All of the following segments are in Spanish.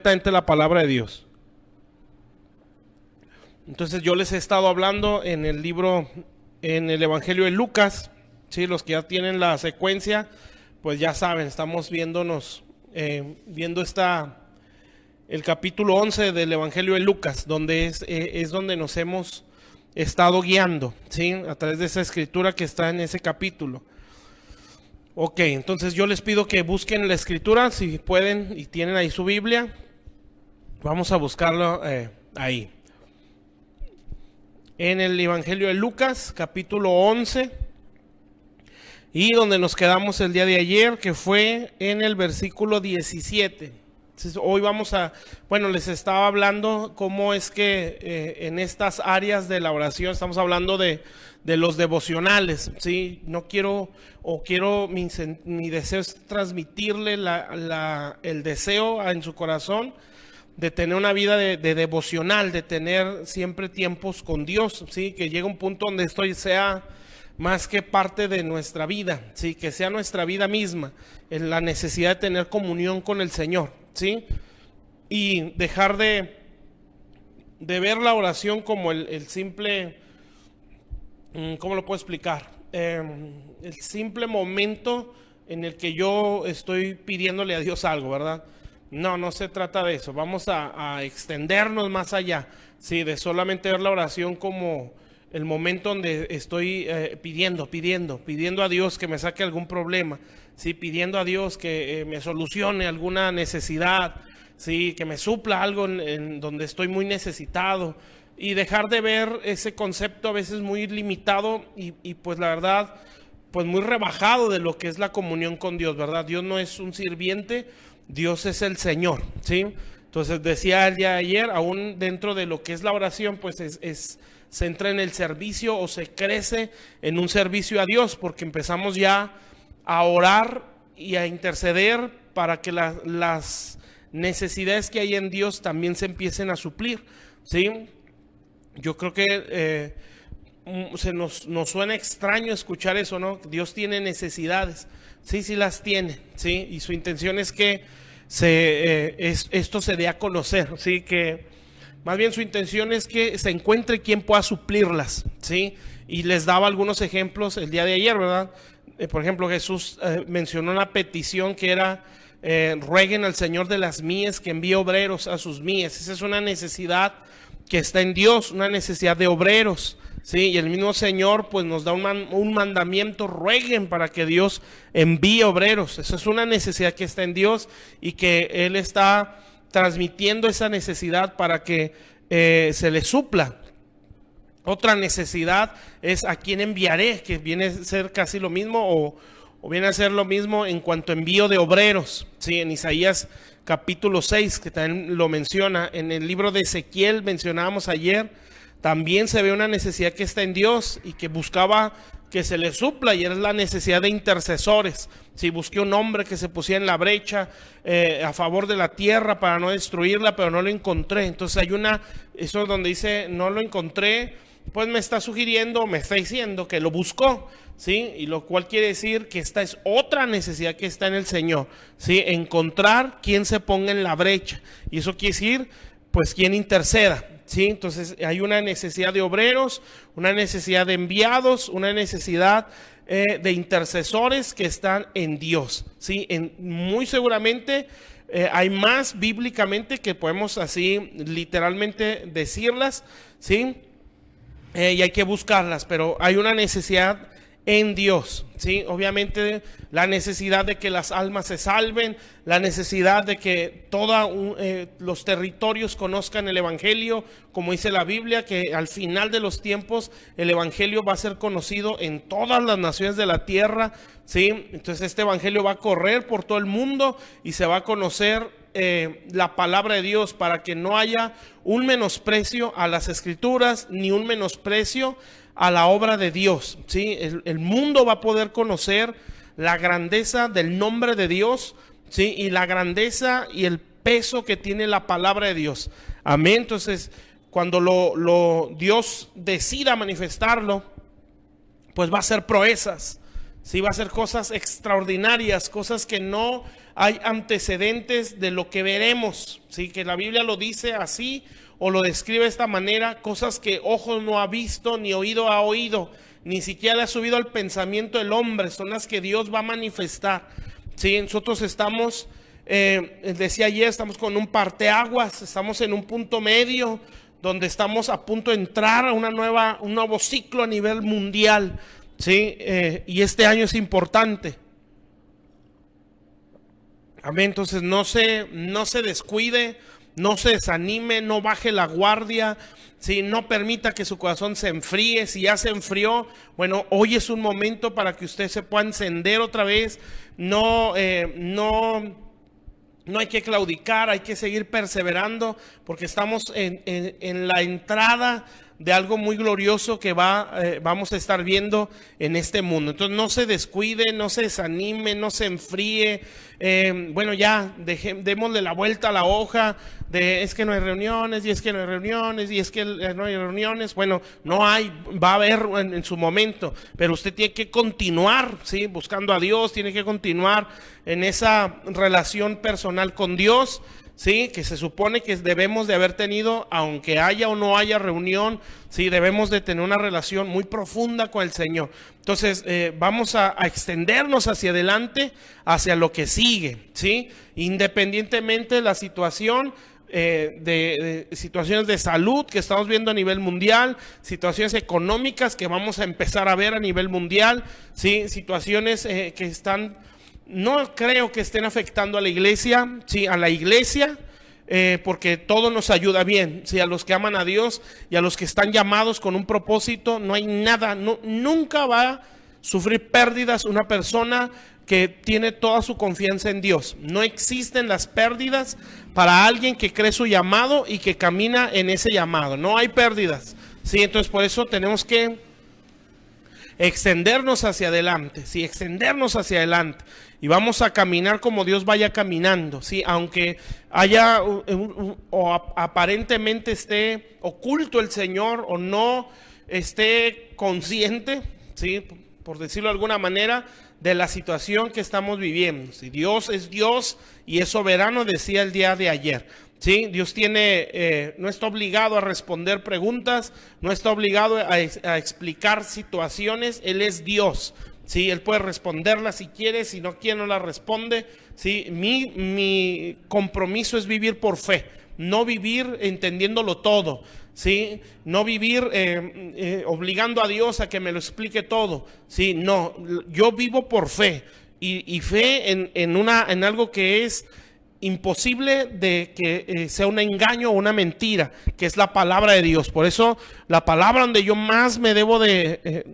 Directamente la palabra de Dios. Entonces yo les he estado hablando en el libro, en el Evangelio de Lucas, ¿sí? Los que ya tienen la secuencia, pues ya saben, estamos viendo el capítulo 11 del Evangelio de Lucas, donde es donde nos hemos estado guiando, ¿sí? A través de esa escritura que está en ese capítulo. Ok, entonces yo les pido que busquen la escritura, si pueden y tienen ahí su Biblia. Vamos a buscarlo ahí. En el Evangelio de Lucas, capítulo 11. Y donde nos quedamos el día de ayer, que fue en el versículo 17. Entonces, hoy les estaba hablando cómo es que en estas áreas de la oración, estamos hablando de los devocionales, ¿sí? Mi deseo es transmitirle el deseo en su corazón de tener una vida de devocional, de tener siempre tiempos con Dios, ¿sí? Que llegue un punto donde esto sea más que parte de nuestra vida, ¿sí? Que sea nuestra vida misma, en la necesidad de tener comunión con el Señor, ¿sí? Y dejar de ver la oración como el simple, ¿cómo lo puedo explicar? El simple momento en el que yo estoy pidiéndole a Dios algo, ¿verdad? No se trata de eso. Vamos a extendernos más allá, sí, de solamente ver la oración como el momento donde estoy pidiendo a Dios que me saque algún problema, sí, pidiendo a Dios que me solucione alguna necesidad, sí, que me supla algo en donde estoy muy necesitado, y dejar de ver ese concepto a veces muy limitado y pues la verdad, pues muy rebajado de lo que es la comunión con Dios, ¿verdad? Dios no es un sirviente, Dios es el Señor, ¿sí? Entonces decía el día de ayer, aún dentro de lo que es la oración, pues se entra en el servicio o se crece en un servicio a Dios, porque empezamos ya a orar y a interceder para que las necesidades que hay en Dios también se empiecen a suplir, ¿sí? Yo creo que nos suena extraño escuchar eso, ¿no? Dios tiene necesidades. Sí las tiene, ¿sí? Y su intención es que esto se dé a conocer, ¿sí? Que más bien su intención es que se encuentre quien pueda suplirlas, ¿sí? Y les daba algunos ejemplos el día de ayer, ¿verdad? Por ejemplo, Jesús mencionó una petición que era: rueguen al Señor de las mies que envíe obreros a sus mies. Esa es una necesidad que está en Dios, una necesidad de obreros, ¿sí? Y el mismo Señor pues nos da un mandamiento: rueguen para que Dios envíe obreros. Esa es una necesidad que está en Dios y que Él está transmitiendo esa necesidad para que se le supla. Otra necesidad es: ¿a quién enviaré? Que viene a ser casi lo mismo o viene a ser lo mismo en cuanto a envío de obreros, ¿sí? En Isaías capítulo 6, que también lo menciona. En el libro de Ezequiel mencionábamos ayer, también se ve una necesidad que está en Dios y que buscaba que se le supla, y es la necesidad de intercesores. Si busqué un hombre que se pusiera en la brecha a favor de la tierra para no destruirla, pero no lo encontré. Entonces eso es donde dice no lo encontré, pues me está diciendo que lo buscó, ¿sí? Y lo cual quiere decir que esta es otra necesidad que está en el Señor, ¿sí? Encontrar quien se ponga en la brecha. Y eso quiere decir, pues, quien interceda, ¿sí? Entonces hay una necesidad de obreros, una necesidad de enviados, una necesidad de intercesores que están en Dios, ¿sí? Muy seguramente hay más bíblicamente que podemos así literalmente decirlas, ¿sí? Y hay que buscarlas, pero hay una necesidad en Dios, ¿sí? Obviamente la necesidad de que las almas se salven, la necesidad de que todos los territorios conozcan el Evangelio, como dice la Biblia, que al final de los tiempos el Evangelio va a ser conocido en todas las naciones de la tierra, ¿sí? Entonces este Evangelio va a correr por todo el mundo y se va a conocer la palabra de Dios, para que no haya un menosprecio a las escrituras ni un menosprecio a la obra de Dios, ¿sí? El mundo va a poder conocer la grandeza del nombre de Dios, ¿sí? Y la grandeza y el peso que tiene la palabra de Dios. Amén. Entonces, cuando Dios decida manifestarlo, pues va a ser proezas, Sí, va a ser cosas extraordinarias, cosas que no hay antecedentes de lo que veremos. Sí, que la Biblia lo dice así o lo describe de esta manera, cosas que ojo no ha visto ni oído ha oído, ni siquiera le ha subido al pensamiento del hombre, son las que Dios va a manifestar. Sí, nosotros estamos, decía ayer, estamos con un parteaguas, estamos en un punto medio donde estamos a punto de entrar a un nuevo ciclo a nivel mundial. Sí, y este año es importante. Amén. Entonces no se descuide, no se desanime, no baje la guardia. Sí, no permita que su corazón se enfríe. Si ya se enfrió, bueno, hoy es un momento para que usted se pueda encender otra vez. No hay que claudicar, hay que seguir perseverando, porque estamos en la entrada de algo muy glorioso que vamos a estar viendo en este mundo. Entonces no se descuide, no se desanime, no se enfríe. Bueno, ya démosle la vuelta a la hoja de es que no hay reuniones, y es que no hay reuniones, y es que no hay reuniones. Bueno, no hay, va a haber en su momento, pero usted tiene que continuar, ¿sí? Buscando a Dios, tiene que continuar en esa relación personal con Dios, sí, que se supone que debemos de haber tenido, aunque haya o no haya reunión, sí, debemos de tener una relación muy profunda con el Señor. Entonces, vamos a extendernos hacia adelante, hacia lo que sigue, sí, independientemente de la situación. De situaciones de salud que estamos viendo a nivel mundial, situaciones económicas que vamos a empezar a ver a nivel mundial, ¿sí? Situaciones que están, no creo que estén afectando a la iglesia, ¿sí? A la iglesia, porque todo nos ayuda bien, ¿sí? A los que aman a Dios y a los que están llamados con un propósito, no hay nada, nunca va a sufrir pérdidas una persona que tiene toda su confianza en Dios. No existen las pérdidas para alguien que cree su llamado y que camina en ese llamado. No hay pérdidas, ¿sí? Entonces por eso tenemos que extendernos hacia adelante, ¿sí? Extendernos hacia adelante. Y vamos a caminar como Dios vaya caminando, ¿sí? Aunque haya o aparentemente esté oculto el Señor o no esté consciente, ¿sí? Por decirlo de alguna manera, de la situación que estamos viviendo. Si Dios es Dios y es soberano, decía el día de ayer. ¿Sí? Dios no está obligado a responder preguntas, no está obligado a explicar situaciones. Él es Dios. ¿Sí? Él puede responderlas si quiere, si no quiere no la responde. ¿Sí? Mi compromiso es vivir por fe, no vivir entendiéndolo todo. ¿Sí? No vivir obligando a Dios a que me lo explique todo. ¿Sí? No, yo vivo por fe y fe en algo que es imposible de que sea un engaño o una mentira, que es la palabra de Dios. Por eso la palabra donde yo más me debo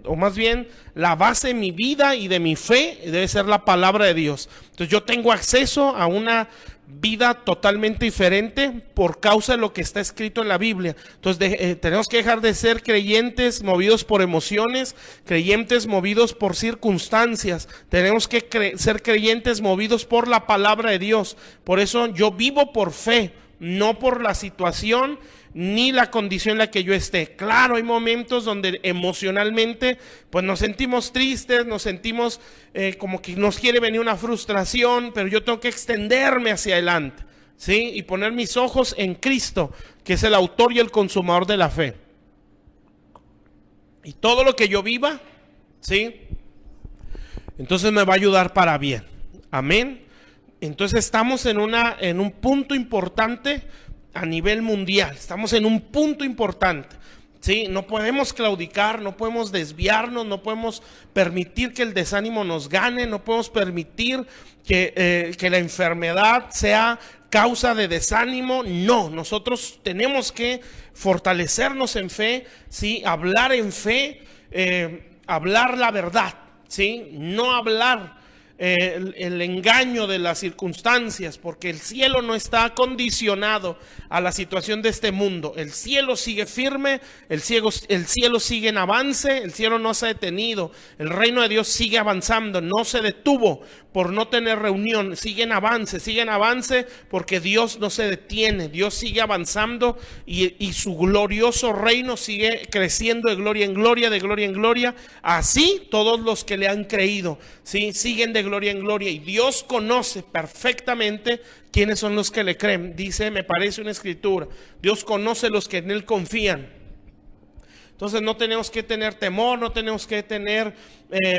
o más bien la base de mi vida y de mi fe debe ser la palabra de Dios. Entonces yo tengo acceso a una vida totalmente diferente por causa de lo que está escrito en la Biblia. Entonces tenemos que dejar de ser creyentes movidos por emociones, creyentes movidos por circunstancias. Tenemos que ser creyentes movidos por la palabra de Dios. Por eso yo vivo por fe, no por la situación ni la condición en la que yo esté. Claro, hay momentos donde emocionalmente pues nos sentimos tristes, nos sentimos como que nos quiere venir una frustración, pero yo tengo que extenderme hacia adelante, ¿sí? Y poner mis ojos en Cristo, que es el autor y el consumador de la fe. Y todo lo que yo viva, ¿sí? Entonces me va a ayudar para bien. Amén. Entonces estamos en un punto importante a nivel mundial. Estamos en un punto importante, ¿sí? No podemos claudicar, no podemos desviarnos, no podemos permitir que el desánimo nos gane, no podemos permitir que la enfermedad sea causa de desánimo. No, nosotros tenemos que fortalecernos en fe, ¿sí? Hablar en fe, hablar la verdad, ¿sí? No hablar el engaño de las circunstancias, porque el cielo no está condicionado a la situación de este mundo. El cielo sigue firme, el cielo sigue en avance, el cielo no se ha detenido, el reino de Dios sigue avanzando, no se detuvo por no tener reunión, sigue en avance porque Dios no se detiene, Dios sigue avanzando y su glorioso reino sigue creciendo de gloria en gloria, de gloria en gloria. Así todos los que le han creído, ¿sí?, siguen de gloria en gloria, y Dios conoce perfectamente quiénes son los que le creen. Dice, me parece una escritura, Dios conoce los que en Él confían. Entonces no tenemos que tener temor, no tenemos que tener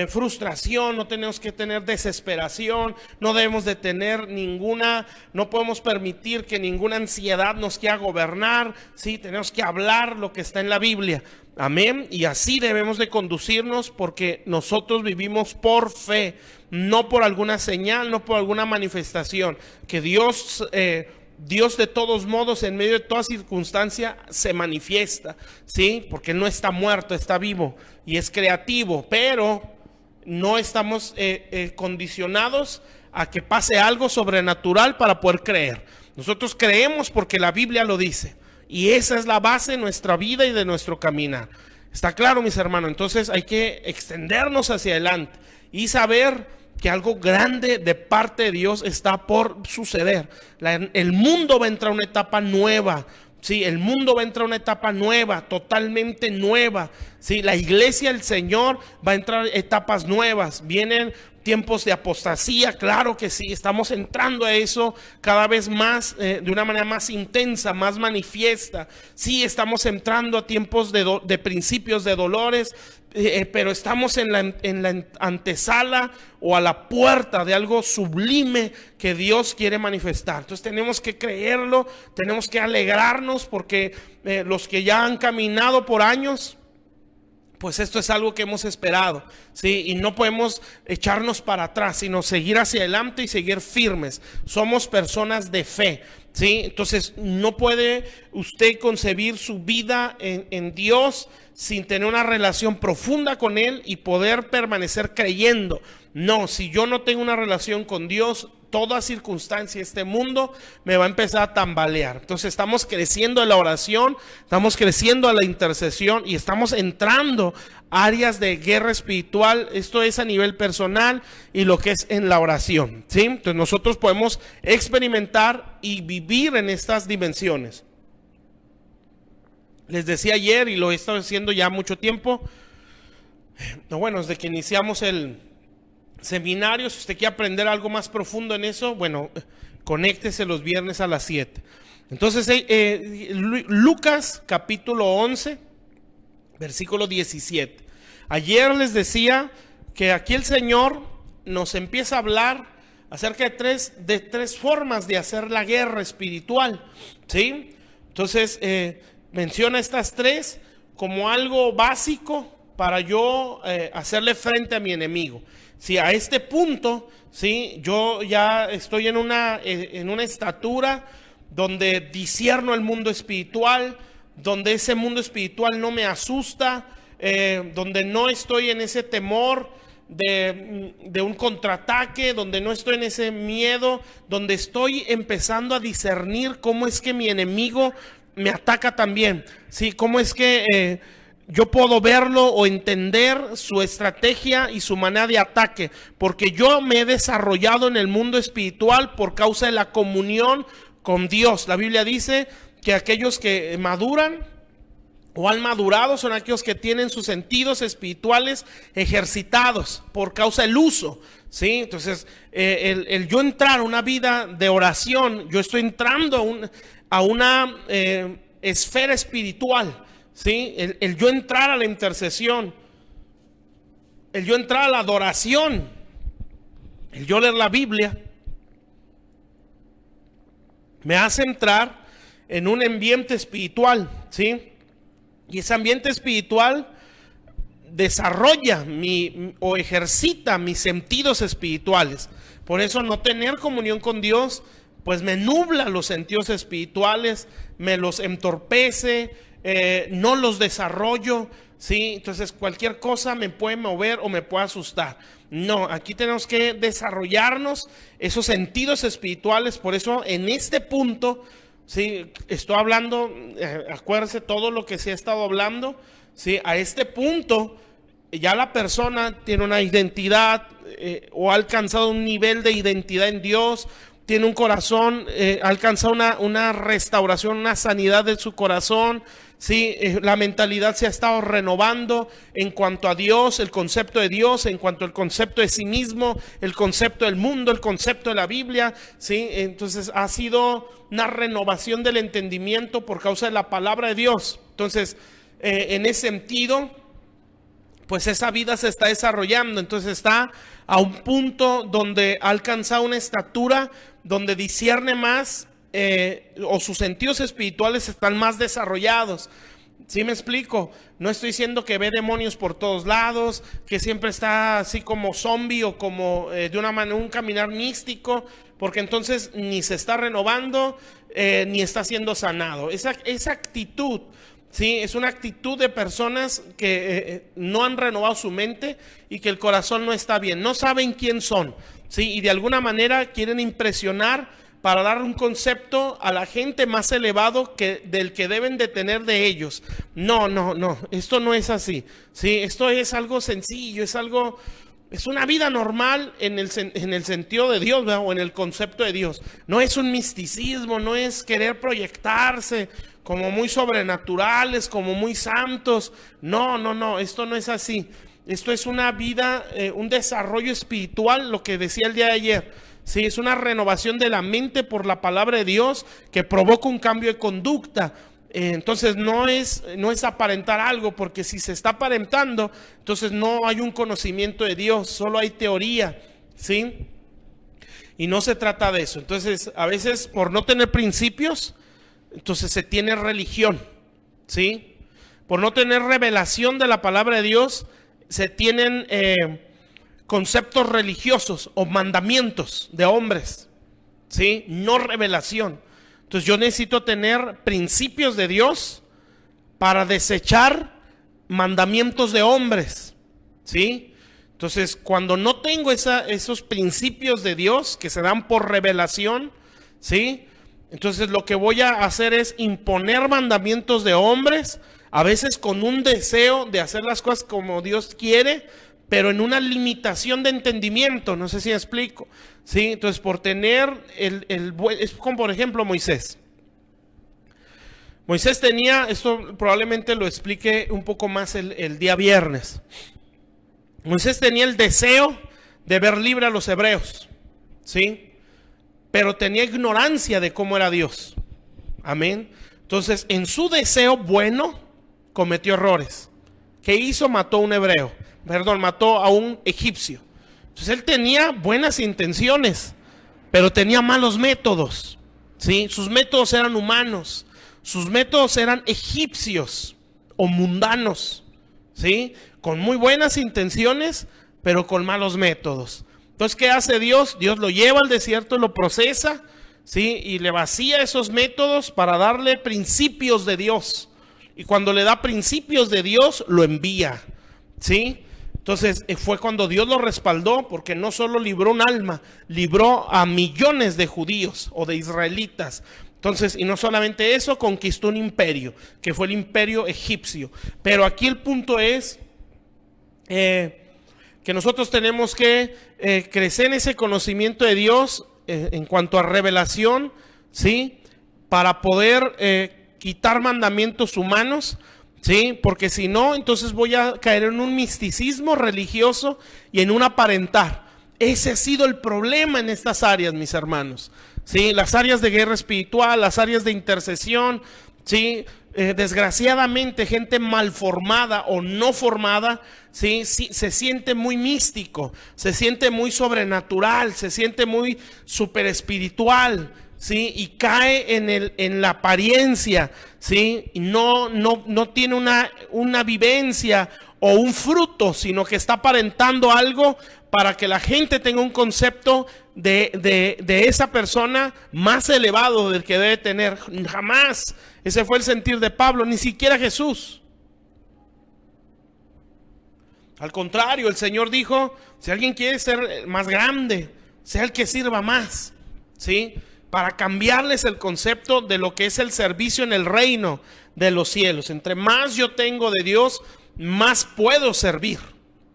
frustración, no tenemos que tener desesperación, no debemos de tener no podemos permitir que ninguna ansiedad nos quiera gobernar, ¿sí? Tenemos que hablar lo que está en la Biblia, amén, y así debemos de conducirnos, porque nosotros vivimos por fe, no por alguna señal, no por alguna manifestación, que Dios de todos modos, en medio de toda circunstancia, se manifiesta, ¿sí? Porque Él no está muerto, está vivo y es creativo, pero no estamos condicionados a que pase algo sobrenatural para poder creer. Nosotros creemos porque la Biblia lo dice, y esa es la base de nuestra vida y de nuestro caminar. ¿Está claro, mis hermanos? Entonces hay que extendernos hacia adelante y saber que algo grande de parte de Dios está por suceder. El mundo va a entrar a una etapa nueva. Sí, el mundo va a entrar a una etapa nueva, totalmente nueva. Sí, la iglesia del Señor va a entrar a etapas nuevas. Vienen tiempos de apostasía, claro que sí, estamos entrando a eso cada vez más, de una manera más intensa, más manifiesta. Sí, estamos entrando a tiempos de principios de dolores, pero estamos en la antesala o a la puerta de algo sublime que Dios quiere manifestar. Entonces tenemos que creerlo, tenemos que alegrarnos, porque los que ya han caminado por años, pues esto es algo que hemos esperado, ¿sí? Y no podemos echarnos para atrás, sino seguir hacia adelante y seguir firmes. Somos personas de fe, ¿sí? Entonces no puede usted concebir su vida en Dios sin tener una relación profunda con Él y poder permanecer creyendo. No, si yo no tengo una relación con Dios, toda circunstancia de este mundo me va a empezar a tambalear. Entonces estamos creciendo en la oración, estamos creciendo en la intercesión y estamos entrando a áreas de guerra espiritual. Esto es a nivel personal y lo que es en la oración, ¿sí? Entonces nosotros podemos experimentar y vivir en estas dimensiones. Les decía ayer, y lo he estado haciendo ya mucho tiempo, bueno, desde que iniciamos el seminario, si usted quiere aprender algo más profundo en eso, bueno, conéctese los viernes a las 7. Entonces, Lucas capítulo 11, versículo 17. Ayer les decía que aquí el Señor nos empieza a hablar acerca de tres formas de hacer la guerra espiritual, ¿sí? Entonces, menciona estas tres como algo básico para yo hacerle frente a mi enemigo. Si a este punto, ¿sí?, yo ya estoy en una estatura donde discierno el mundo espiritual, donde ese mundo espiritual no me asusta, donde no estoy en ese temor de un contraataque, donde no estoy en ese miedo, donde estoy empezando a discernir cómo es que mi enemigo me ataca también, ¿sí? Cómo es que yo puedo verlo o entender su estrategia y su manera de ataque, porque yo me he desarrollado en el mundo espiritual por causa de la comunión con Dios. La Biblia dice que aquellos que maduran o han madurado son aquellos que tienen sus sentidos espirituales ejercitados por causa del uso, ¿sí? Entonces, el yo entrar a una vida de oración, yo estoy entrando a una esfera espiritual, ¿sí? El yo entrar a la intercesión, el yo entrar a la adoración, el yo leer la Biblia, me hace entrar en un ambiente espiritual, ¿sí? Y ese ambiente espiritual desarrolla o ejercita mis sentidos espirituales. Por eso no tener comunión con Dios pues me nubla los sentidos espirituales, me los entorpece, no los desarrollo, ¿sí? Entonces cualquier cosa me puede mover o me puede asustar. No, aquí tenemos que desarrollarnos esos sentidos espirituales. Por eso en este punto, ¿sí? Estoy hablando, acuérdense todo lo que se ha estado hablando, ¿sí? A este punto ya la persona tiene una identidad o ha alcanzado un nivel de identidad en Dios, tiene un corazón, ha alcanzado una restauración, una sanidad de su corazón, ¿sí? La mentalidad se ha estado renovando en cuanto a Dios, el concepto de Dios, en cuanto al concepto de sí mismo, el concepto del mundo, el concepto de la Biblia, ¿sí? Entonces ha sido una renovación del entendimiento por causa de la palabra de Dios. Entonces, en ese sentido, pues esa vida se está desarrollando. Entonces está a un punto donde ha alcanzado una estatura, donde discierne más, o sus sentidos espirituales están más desarrollados. ¿Sí me explico? No estoy diciendo que ve demonios por todos lados, que siempre está así como zombie o como de una manera, un caminar místico, porque entonces ni se está renovando, ni está siendo sanado. Esa actitud, sí, es una actitud de personas que no han renovado su mente y que el corazón no está bien, no saben quién son, sí, y de alguna manera quieren impresionar para dar un concepto a la gente más elevado del que deben de tener de ellos. No, esto no es así, sí, esto es algo sencillo, es una vida normal en el sentido de Dios, ¿verdad? O en el concepto de Dios. No es un misticismo, no es querer proyectarse como muy sobrenaturales, como muy santos. No, esto no es así. Esto es una vida, un desarrollo espiritual, lo que decía el día de ayer. Sí, es una renovación de la mente por la palabra de Dios que provoca un cambio de conducta. Entonces no es aparentar algo, porque si se está aparentando, entonces no hay un conocimiento de Dios, solo hay teoría, ¿sí? Y no se trata de eso. Entonces a veces por no tener principios, entonces se tiene religión, ¿sí? Por no tener revelación de la palabra de Dios, se tienen conceptos religiosos o mandamientos de hombres, ¿sí? No revelación. Entonces yo necesito tener principios de Dios para desechar mandamientos de hombres, ¿sí? Entonces cuando no tengo esos principios de Dios que se dan por revelación, ¿sí? Entonces lo que voy a hacer es imponer mandamientos de hombres, a veces con un deseo de hacer las cosas como Dios quiere, pero en una limitación de entendimiento. No sé si me explico, ¿sí? Entonces por tener es como por ejemplo Moisés. Moisés tenía, esto probablemente lo explique un poco más el día viernes. Moisés tenía el deseo de ver libre a los hebreos, ¿sí? Pero tenía ignorancia de cómo era Dios. Amén. Entonces en su deseo bueno cometió errores. ¿Qué hizo? Mató a un hebreo. Mató a un egipcio. Entonces él tenía buenas intenciones, pero tenía malos métodos, ¿sí? Sus métodos eran humanos, sus métodos eran egipcios o mundanos, ¿sí? Con muy buenas intenciones, pero con malos métodos. Entonces, ¿qué hace Dios? Dios lo lleva al desierto, lo procesa, ¿sí? Y le vacía esos métodos para darle principios de Dios. Y cuando le da principios de Dios, lo envía, ¿sí? Entonces fue cuando Dios lo respaldó, porque no solo libró un alma, libró a millones de judíos o de israelitas. Entonces, y no solamente eso, conquistó un imperio, que fue el imperio egipcio. Pero aquí el punto es que nosotros tenemos que crecer en ese conocimiento de Dios en cuanto a revelación, ¿sí? Para poder quitar mandamientos humanos, ¿sí? Porque si no, entonces voy a caer en un misticismo religioso y en un aparentar. Ese ha sido el problema en estas áreas, mis hermanos, ¿sí? Las áreas de guerra espiritual, las áreas de intercesión, ¿sí? Desgraciadamente gente mal formada o no formada, ¿sí? Sí, se siente muy místico, se siente muy sobrenatural, se siente muy super espiritual, ¿sí? Y cae en la apariencia, ¿sí? Y no tiene una vivencia o un fruto, sino que está aparentando algo para que la gente tenga un concepto de esa persona más elevado del que debe tener. Jamás. Ese fue el sentir de Pablo, ni siquiera Jesús. Al contrario, el Señor dijo, si alguien quiere ser más grande, sea el que sirva más, ¿sí? Para cambiarles el concepto de lo que es el servicio en el reino de los cielos. Entre más yo tengo de Dios, más puedo servir,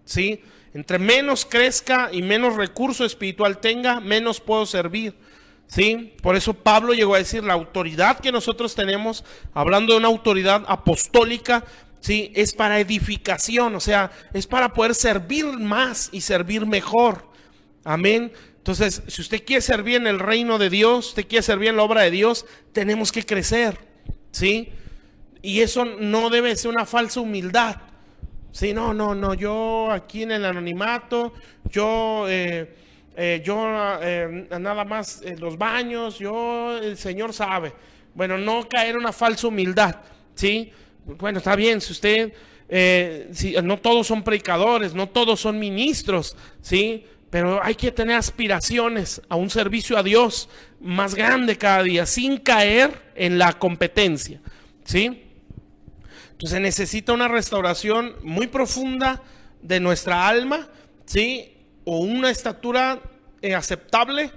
¿sí? Entre menos crezca y menos recurso espiritual tenga, menos puedo servir, ¿sí? Por eso Pablo llegó a decir, la autoridad que nosotros tenemos, hablando de una autoridad apostólica, ¿sí? Es para edificación, o sea, es para poder servir más y servir mejor. Amén. Entonces, si usted quiere servir en el reino de Dios, usted quiere servir en la obra de Dios, tenemos que crecer, ¿sí? Y eso no debe ser una falsa humildad. Sí, no, yo aquí en el anonimato, yo nada más los baños, el Señor sabe. Bueno, no caer en una falsa humildad, ¿sí? Bueno, está bien, si usted, no todos son predicadores, no todos son ministros, ¿sí? Pero hay que tener aspiraciones a un servicio a Dios más grande cada día, sin caer en la competencia, ¿sí? Entonces necesita una restauración muy profunda de nuestra alma, ¿sí? O una estatura aceptable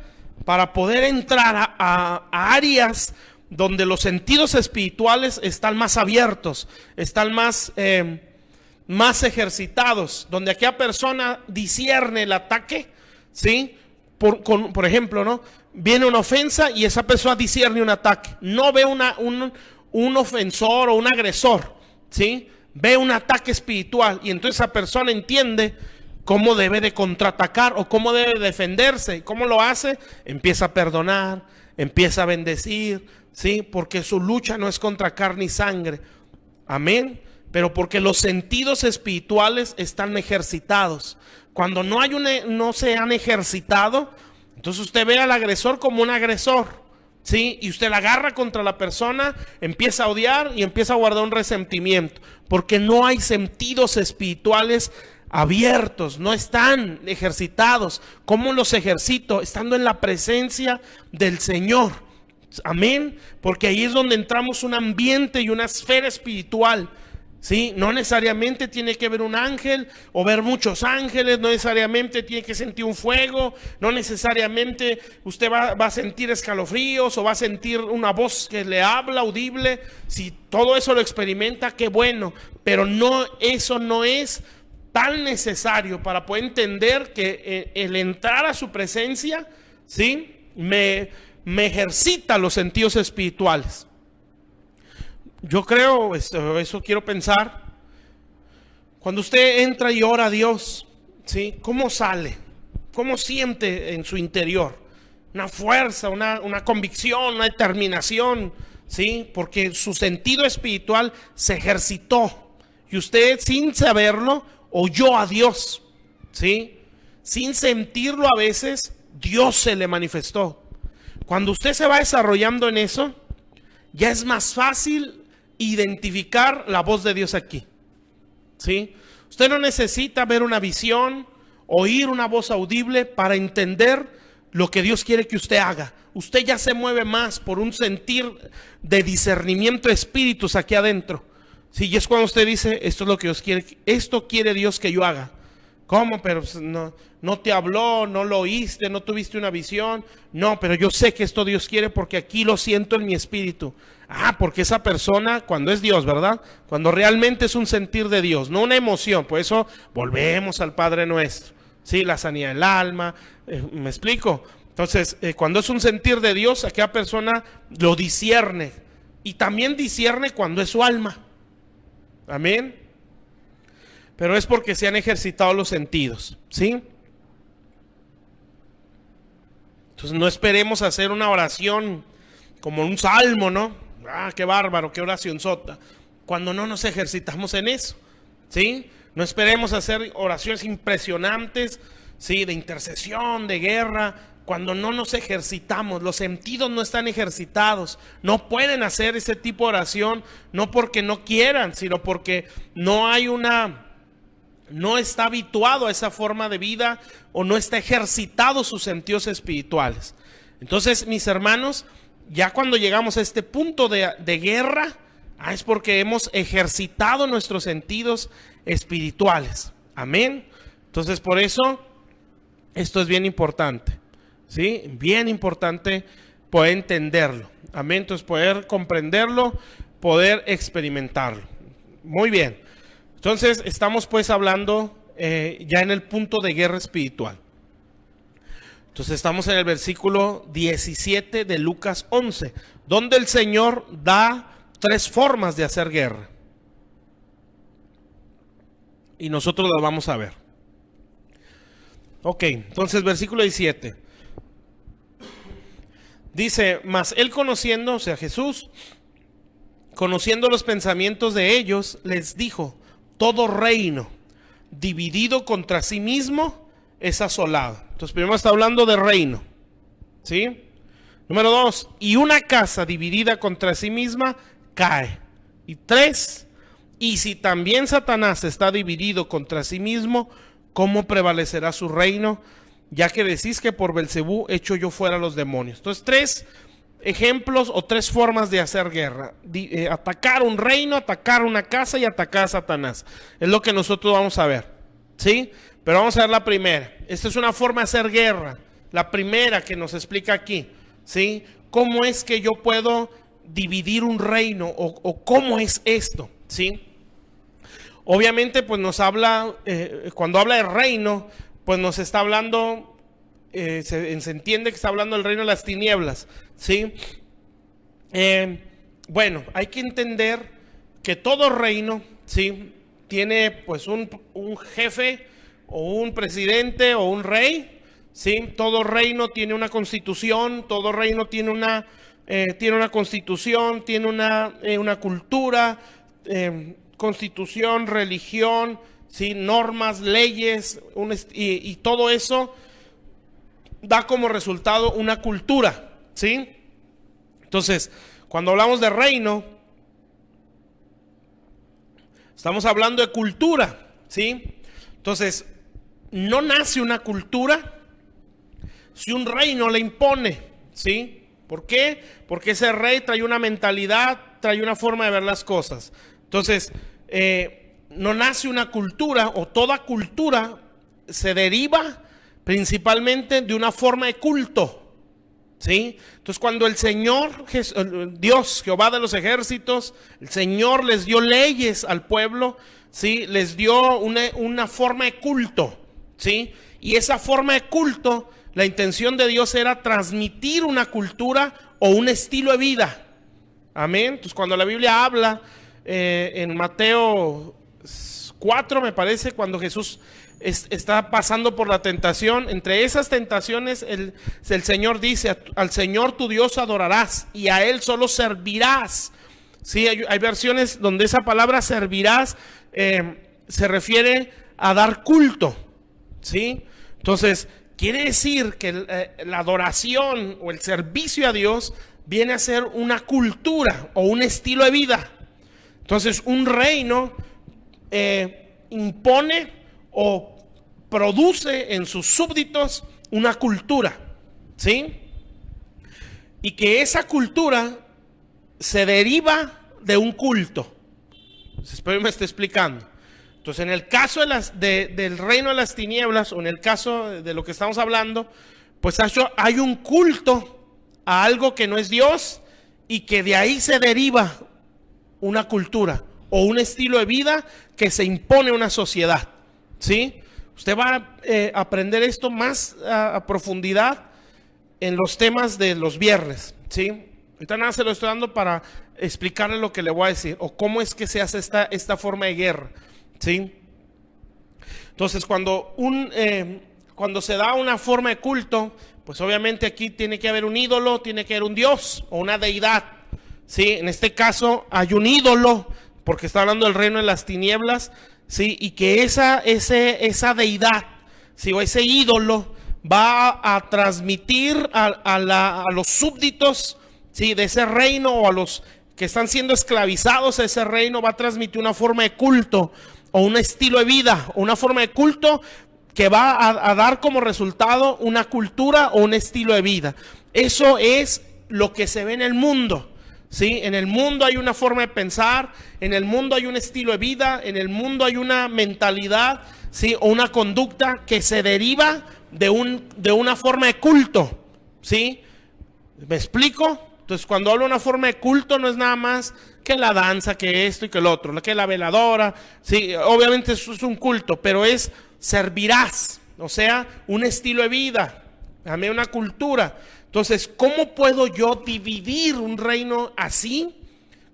para poder entrar a áreas donde los sentidos espirituales están más abiertos, están más ejercitados, donde aquella persona discierne el ataque, ¿sí? Por ejemplo, ¿no? Viene una ofensa y esa persona discierne un ataque, no ve un ofensor o un agresor, ¿sí? Ve un ataque espiritual y entonces esa persona entiende cómo debe de contraatacar o cómo debe defenderse. ¿Cómo lo hace? Empieza a perdonar, empieza a bendecir, ¿sí? Porque su lucha no es contra carne y sangre. Amén. Pero porque los sentidos espirituales están ejercitados. Cuando no se han ejercitado, entonces usted ve al agresor como un agresor, ¿sí? Y usted la agarra contra la persona, empieza a odiar y empieza a guardar un resentimiento. Porque no hay sentidos espirituales abiertos, no están ejercitados. ¿Cómo los ejercito? Estando en la presencia del Señor. Amén. Porque ahí es donde entramos un ambiente y una esfera espiritual, ¿sí? No necesariamente tiene que ver un ángel o ver muchos ángeles, no necesariamente tiene que sentir un fuego, no necesariamente usted va a sentir escalofríos o va a sentir una voz que le habla audible. Si todo eso lo experimenta, qué bueno, pero eso no es tan necesario para poder entender que el entrar a su presencia, ¿sí? Me ejercita los sentidos espirituales. Yo creo, eso quiero pensar, cuando usted entra y ora a Dios, ¿sí? ¿Cómo sale? ¿Cómo siente en su interior? Una fuerza, una convicción, una determinación, ¿sí? Porque su sentido espiritual se ejercitó y usted sin saberlo oyó a Dios, ¿sí? Sin sentirlo a veces, Dios se le manifestó. Cuando usted se va desarrollando en eso, ya es más fácil identificar la voz de Dios aquí, ¿sí? Usted no necesita ver una visión, oír una voz audible para entender lo que Dios quiere que usted haga. Usted ya se mueve más por un sentir de discernimiento de espíritus aquí adentro, ¿sí? Y es cuando usted dice, esto es lo que Dios quiere, esto quiere Dios que yo haga. ¿Cómo? Pero no te habló, no lo oíste, no tuviste una visión. No, pero yo sé que esto Dios quiere porque aquí lo siento en mi espíritu. Ah, porque esa persona, cuando es Dios, ¿verdad? Cuando realmente es un sentir de Dios, no una emoción. Por eso volvemos al Padre Nuestro, ¿sí? La sanidad del alma, ¿me explico? Entonces, cuando es un sentir de Dios, aquella persona lo discierne. Y también discierne cuando es su alma. Amén. Pero es porque se han ejercitado los sentidos, ¿sí? Entonces no esperemos hacer una oración como un salmo, ¿no? Ah, qué bárbaro, qué oración sota. Cuando no nos ejercitamos en eso, ¿sí? No esperemos hacer oraciones impresionantes, ¿sí? De intercesión, de guerra, cuando no nos ejercitamos, los sentidos no están ejercitados. No pueden hacer ese tipo de oración, no porque no quieran, sino porque no está habituado a esa forma de vida o no está ejercitado sus sentidos espirituales. Entonces, mis hermanos, ya cuando llegamos a este punto de guerra, es porque hemos ejercitado nuestros sentidos espirituales. Amén. Entonces, por eso, esto es bien importante, ¿sí? Bien importante poder entenderlo. Amén. Entonces, poder comprenderlo, poder experimentarlo. Muy bien. Entonces, estamos pues hablando ya en el punto de guerra espiritual. Entonces, estamos en el versículo 17 de Lucas 11, donde el Señor da 3 formas de hacer guerra. Y nosotros las vamos a ver. Ok, entonces versículo 17. Dice, mas él conociendo, o sea Jesús, conociendo los pensamientos de ellos, les dijo, todo reino dividido contra sí mismo es asolado. Entonces primero está hablando de reino, ¿sí? Número 2, y una casa dividida contra sí misma cae. Y 3, y si también Satanás está dividido contra sí mismo, ¿cómo prevalecerá su reino? Ya que decís que por Belcebú echo yo fuera a los demonios. Entonces 3 ejemplos o 3 formas de hacer guerra. Atacar un reino, atacar una casa y atacar a Satanás. Es lo que nosotros vamos a ver, ¿sí? Pero vamos a ver la primera. Esta es una forma de hacer guerra. La primera que nos explica aquí, ¿sí? ¿Cómo es que yo puedo dividir un reino o cómo es esto, ¿sí? Obviamente pues nos habla, cuando habla de reino, pues nos está hablando, se entiende que está hablando del reino de las tinieblas, ¿sí? Bueno, hay que entender que todo reino, ¿sí? Tiene pues un jefe o un presidente o un rey, ¿sí? Todo reino tiene una constitución, todo reino tiene una constitución, tiene una cultura, constitución, religión, ¿sí? Normas, leyes, y todo eso da como resultado una cultura, ¿sí? Entonces, cuando hablamos de reino, estamos hablando de cultura, ¿sí? Entonces, no nace una cultura si un rey no le impone, ¿sí? ¿Por qué? Porque ese rey trae una mentalidad, trae una forma de ver las cosas. Entonces, no nace una cultura, o toda cultura se deriva principalmente de una forma de culto, ¿sí? Entonces, cuando el Señor, Dios, Jehová de los ejércitos, el Señor les dio leyes al pueblo, ¿sí? Les dio una forma de culto, ¿sí? Y esa forma de culto, la intención de Dios era transmitir una cultura o un estilo de vida. Amén. Entonces, cuando la Biblia habla en Mateo 4, me parece, cuando Jesús está pasando por la tentación, entre esas tentaciones el Señor dice, al Señor tu Dios adorarás y a Él solo servirás. Sí, hay versiones donde esa palabra servirás se refiere a dar culto, ¿sí? Entonces, quiere decir que la adoración o el servicio a Dios viene a ser una cultura o un estilo de vida. Entonces, un reino impone o produce en sus súbditos una cultura, ¿sí? Y que esa cultura se deriva de un culto. Espero que me esté explicando. Entonces, en el caso del reino de las tinieblas, o en el caso de lo que estamos hablando, pues hay un culto a algo que no es Dios, y que de ahí se deriva una cultura o un estilo de vida que se impone a una sociedad, ¿sí? Usted va a aprender esto más a profundidad en los temas de los viernes, ¿sí? Ahorita nada se lo estoy dando para explicarle lo que le voy a decir, o cómo es que se hace esta forma de guerra, ¿sí? Entonces, cuando se da una forma de culto, pues obviamente aquí tiene que haber un ídolo, tiene que haber un dios o una deidad, ¿sí? En este caso hay un ídolo, porque está hablando del reino de las tinieblas, ¿sí? Y que esa deidad, ¿sí? O ese ídolo va a transmitir a los súbditos, ¿sí? De ese reino, o a los que están siendo esclavizados a ese reino, va a transmitir una forma de culto o un estilo de vida, o una forma de culto que va a dar como resultado una cultura o un estilo de vida. Eso es lo que se ve en el mundo, ¿sí? En el mundo hay una forma de pensar, en el mundo hay un estilo de vida, en el mundo hay una mentalidad, ¿sí? O una conducta que se deriva de una forma de culto, ¿sí? ¿Me explico? Entonces, cuando hablo de una forma de culto, no es nada más que la danza, que esto y que el otro, que la veladora, sí, obviamente eso es un culto, pero es servirás, o sea, un estilo de vida, también una cultura. Entonces, ¿cómo puedo yo dividir un reino así?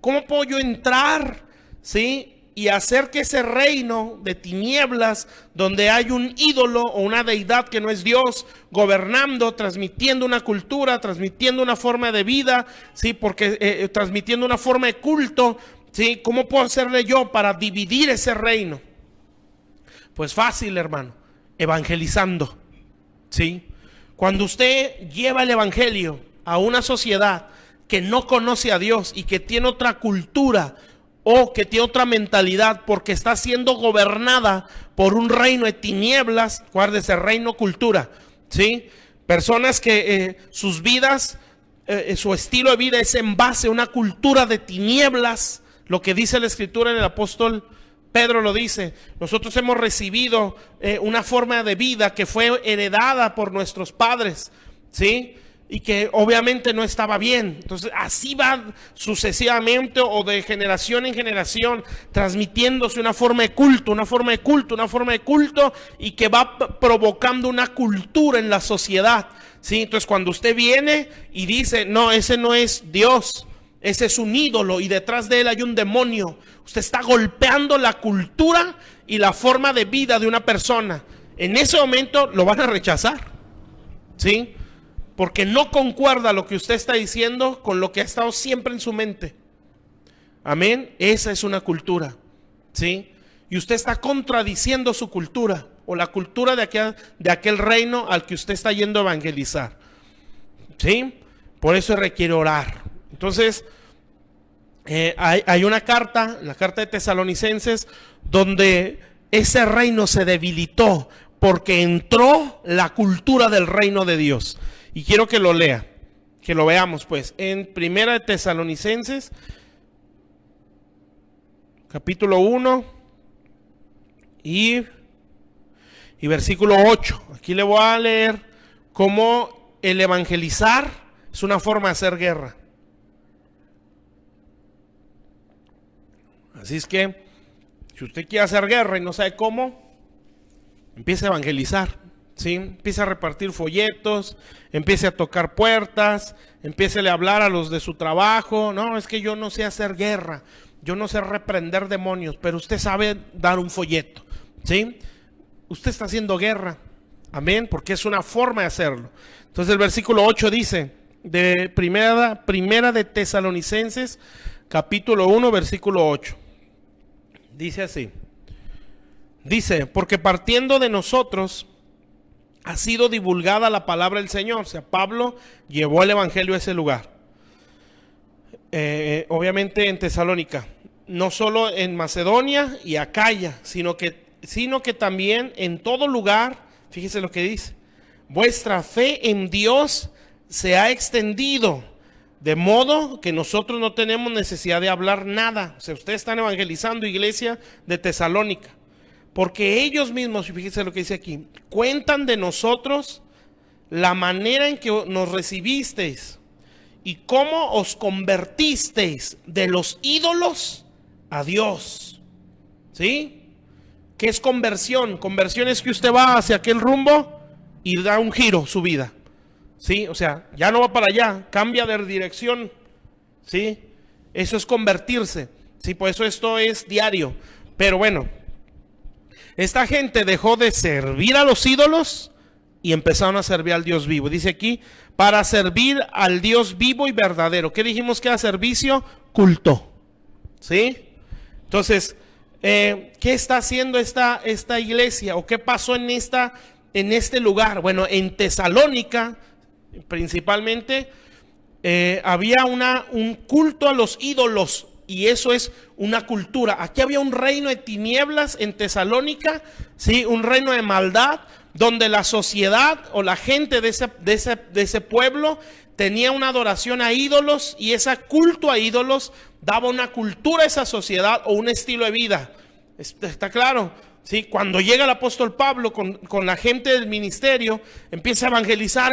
¿Cómo puedo yo entrar, sí, y hacer que ese reino de tinieblas, donde hay un ídolo o una deidad que no es Dios, gobernando, transmitiendo una cultura, transmitiendo una forma de vida, sí, porque transmitiendo una forma de culto, sí, ¿cómo puedo hacerle yo para dividir ese reino? Pues fácil, hermano, evangelizando, sí. Cuando usted lleva el evangelio a una sociedad que no conoce a Dios y que tiene otra cultura o que tiene otra mentalidad porque está siendo gobernada por un reino de tinieblas, guárdese, reino cultura, ¿sí? Personas que sus vidas, su estilo de vida es en base a una cultura de tinieblas, lo que dice la escritura en el apóstol Pedro lo dice, nosotros hemos recibido una forma de vida que fue heredada por nuestros padres, ¿sí? Y que obviamente no estaba bien. Entonces así va sucesivamente o de generación en generación, transmitiéndose una forma de culto, una forma de culto, una forma de culto, y que va provocando una cultura en la sociedad, ¿sí? Entonces cuando usted viene y dice, no, ese no es Dios, ese es un ídolo y detrás de él hay un demonio, usted está golpeando la cultura y la forma de vida de una persona. En ese momento lo van a rechazar, ¿sí? Porque no concuerda lo que usted está diciendo con lo que ha estado siempre en su mente. Amén. Esa es una cultura, ¿sí? Y usted está contradiciendo su cultura o la cultura de aquel reino al que usted está yendo a evangelizar, ¿sí? Por eso requiere orar. Entonces, hay una carta, la carta de Tesalonicenses, donde ese reino se debilitó porque entró la cultura del reino de Dios. Y quiero que lo lea, que lo veamos pues, en Primera de Tesalonicenses, capítulo 1 y versículo 8. Aquí le voy a leer cómo el evangelizar es una forma de hacer guerra. Así es que, si usted quiere hacer guerra y no sabe cómo, empiece a evangelizar. ¿Sí? Empieza a repartir folletos, empiece a tocar puertas, empiece a hablar a los de su trabajo. No, es que yo no sé hacer guerra, yo no sé reprender demonios, pero usted sabe dar un folleto, ¿sí? Usted está haciendo guerra, amén, porque es una forma de hacerlo. Entonces el versículo 8 dice, de primera de Tesalonicenses, capítulo 1, versículo 8. Dice así, dice, porque partiendo de nosotros ha sido divulgada la palabra del Señor. O sea, Pablo llevó el evangelio a ese lugar. Obviamente en Tesalónica, no solo en Macedonia y Acaya, sino que también en todo lugar. Fíjese lo que dice: vuestra fe en Dios se ha extendido, de modo que nosotros no tenemos necesidad de hablar nada. O sea, ustedes están evangelizando, iglesia de Tesalónica, porque ellos mismos, fíjense lo que dice aquí, cuentan de nosotros la manera en que nos recibisteis y cómo os convertisteis de los ídolos a Dios. ¿Sí? ¿Qué es conversión? Conversión es que usted va hacia aquel rumbo y da un giro su vida. ¿Sí? O sea, ya no va para allá, cambia de dirección. ¿Sí? Eso es convertirse. Sí, por eso esto es diario. Pero bueno, esta gente dejó de servir a los ídolos y empezaron a servir al Dios vivo. Dice aquí, para servir al Dios vivo y verdadero. ¿Qué dijimos que era servicio? Culto. ¿Sí? Entonces, ¿qué está haciendo esta iglesia? ¿O qué pasó en este lugar? Bueno, en Tesalónica, principalmente, había un culto a los ídolos. Y eso es una cultura. Aquí había un reino de tinieblas en Tesalónica, ¿sí? Un reino de maldad, donde la sociedad o la gente de ese pueblo tenía una adoración a ídolos, y ese culto a ídolos daba una cultura a esa sociedad o un estilo de vida. ¿Está claro? ¿sí? Cuando llega el apóstol Pablo con la gente del ministerio, empieza a evangelizar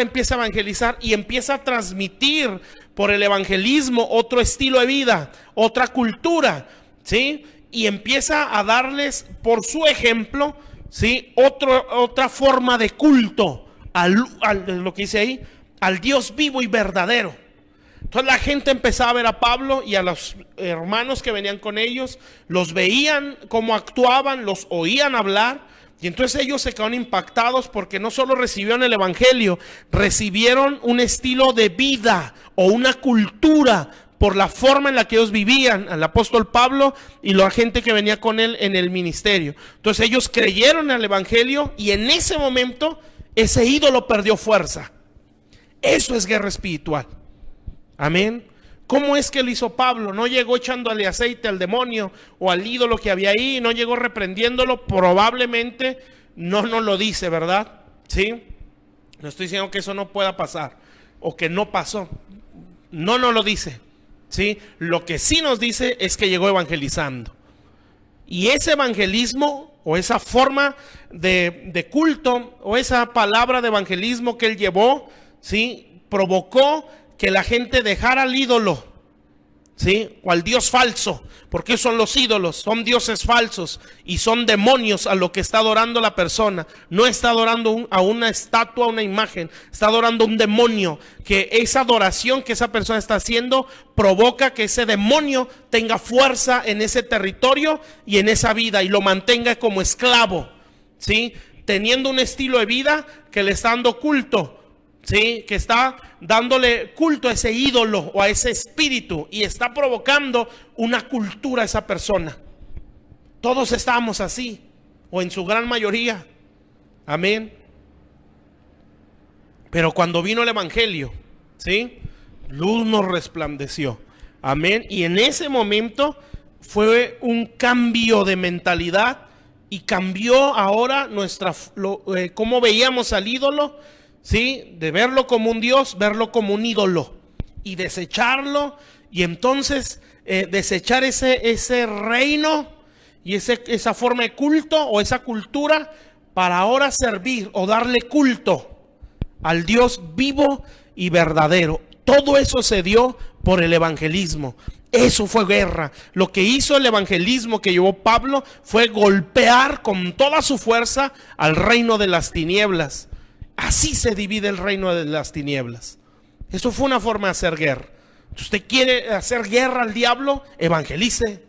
y empieza a transmitir por el evangelismo otro estilo de vida, otra cultura, ¿sí? Y empieza a darles por su ejemplo, ¿sí? Otra forma de culto lo que dice ahí, al Dios vivo y verdadero. Entonces la gente empezaba a ver a Pablo y a los hermanos que venían con ellos, los veían cómo actuaban, los oían hablar, y entonces ellos se quedaron impactados porque no solo recibieron el evangelio, recibieron un estilo de vida o una cultura por la forma en la que ellos vivían, al apóstol Pablo y la gente que venía con él en el ministerio. Entonces ellos creyeron en el evangelio y en ese momento ese ídolo perdió fuerza. Eso es guerra espiritual. Amén. ¿Cómo es que lo hizo Pablo? No llegó echándole aceite al demonio o al ídolo que había ahí, no llegó reprendiéndolo. Probablemente no nos lo dice, ¿verdad? ¿Sí? No estoy diciendo que eso no pueda pasar o que no pasó. No nos lo dice. ¿Sí? Lo que sí nos dice es que llegó evangelizando. Y ese evangelismo o esa forma de culto o esa palabra de evangelismo que él llevó, ¿sí? Provocó que la gente dejara al ídolo, ¿sí? O al Dios falso, porque son los ídolos, son dioses falsos y son demonios a lo que está adorando la persona. No está adorando a una estatua, a una imagen, está adorando a un demonio, que esa adoración que esa persona está haciendo provoca que ese demonio tenga fuerza en ese territorio y en esa vida y lo mantenga como esclavo, ¿sí? Teniendo un estilo de vida que le está dando culto, ¿sí? Que está dándole culto a ese ídolo o a ese espíritu y está provocando una cultura a esa persona. Todos estamos así, o en su gran mayoría. Amén. Pero cuando vino el evangelio, ¿sí? Luz nos resplandeció. Amén. Y en ese momento fue un cambio de mentalidad y cambió ahora cómo veíamos al ídolo. ¿Sí? De verlo como un Dios, verlo como un ídolo y desecharlo, y entonces desechar ese reino y esa forma de culto o esa cultura para ahora servir o darle culto al Dios vivo y verdadero. Todo eso se dio por el evangelismo. Eso fue guerra. Lo que hizo el evangelismo que llevó Pablo fue golpear con toda su fuerza al reino de las tinieblas. Así se divide el reino de las tinieblas. Eso fue una forma de hacer guerra. ¿Usted quiere hacer guerra al diablo? Evangelice,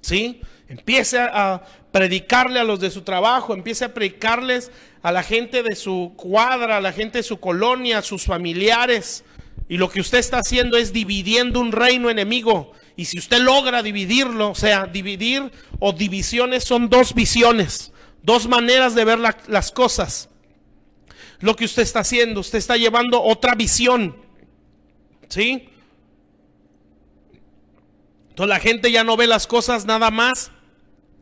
¿sí? Empiece a predicarle a los de su trabajo, empiece a predicarles a la gente de su cuadra, a la gente de su colonia, a sus familiares. Y lo que usted está haciendo es dividiendo un reino enemigo. Y si usted logra dividirlo, o sea, dividir o divisiones son dos visiones, dos maneras de ver las cosas. Lo que usted está haciendo, usted está llevando otra visión, ¿sí? Entonces la gente ya no ve las cosas nada más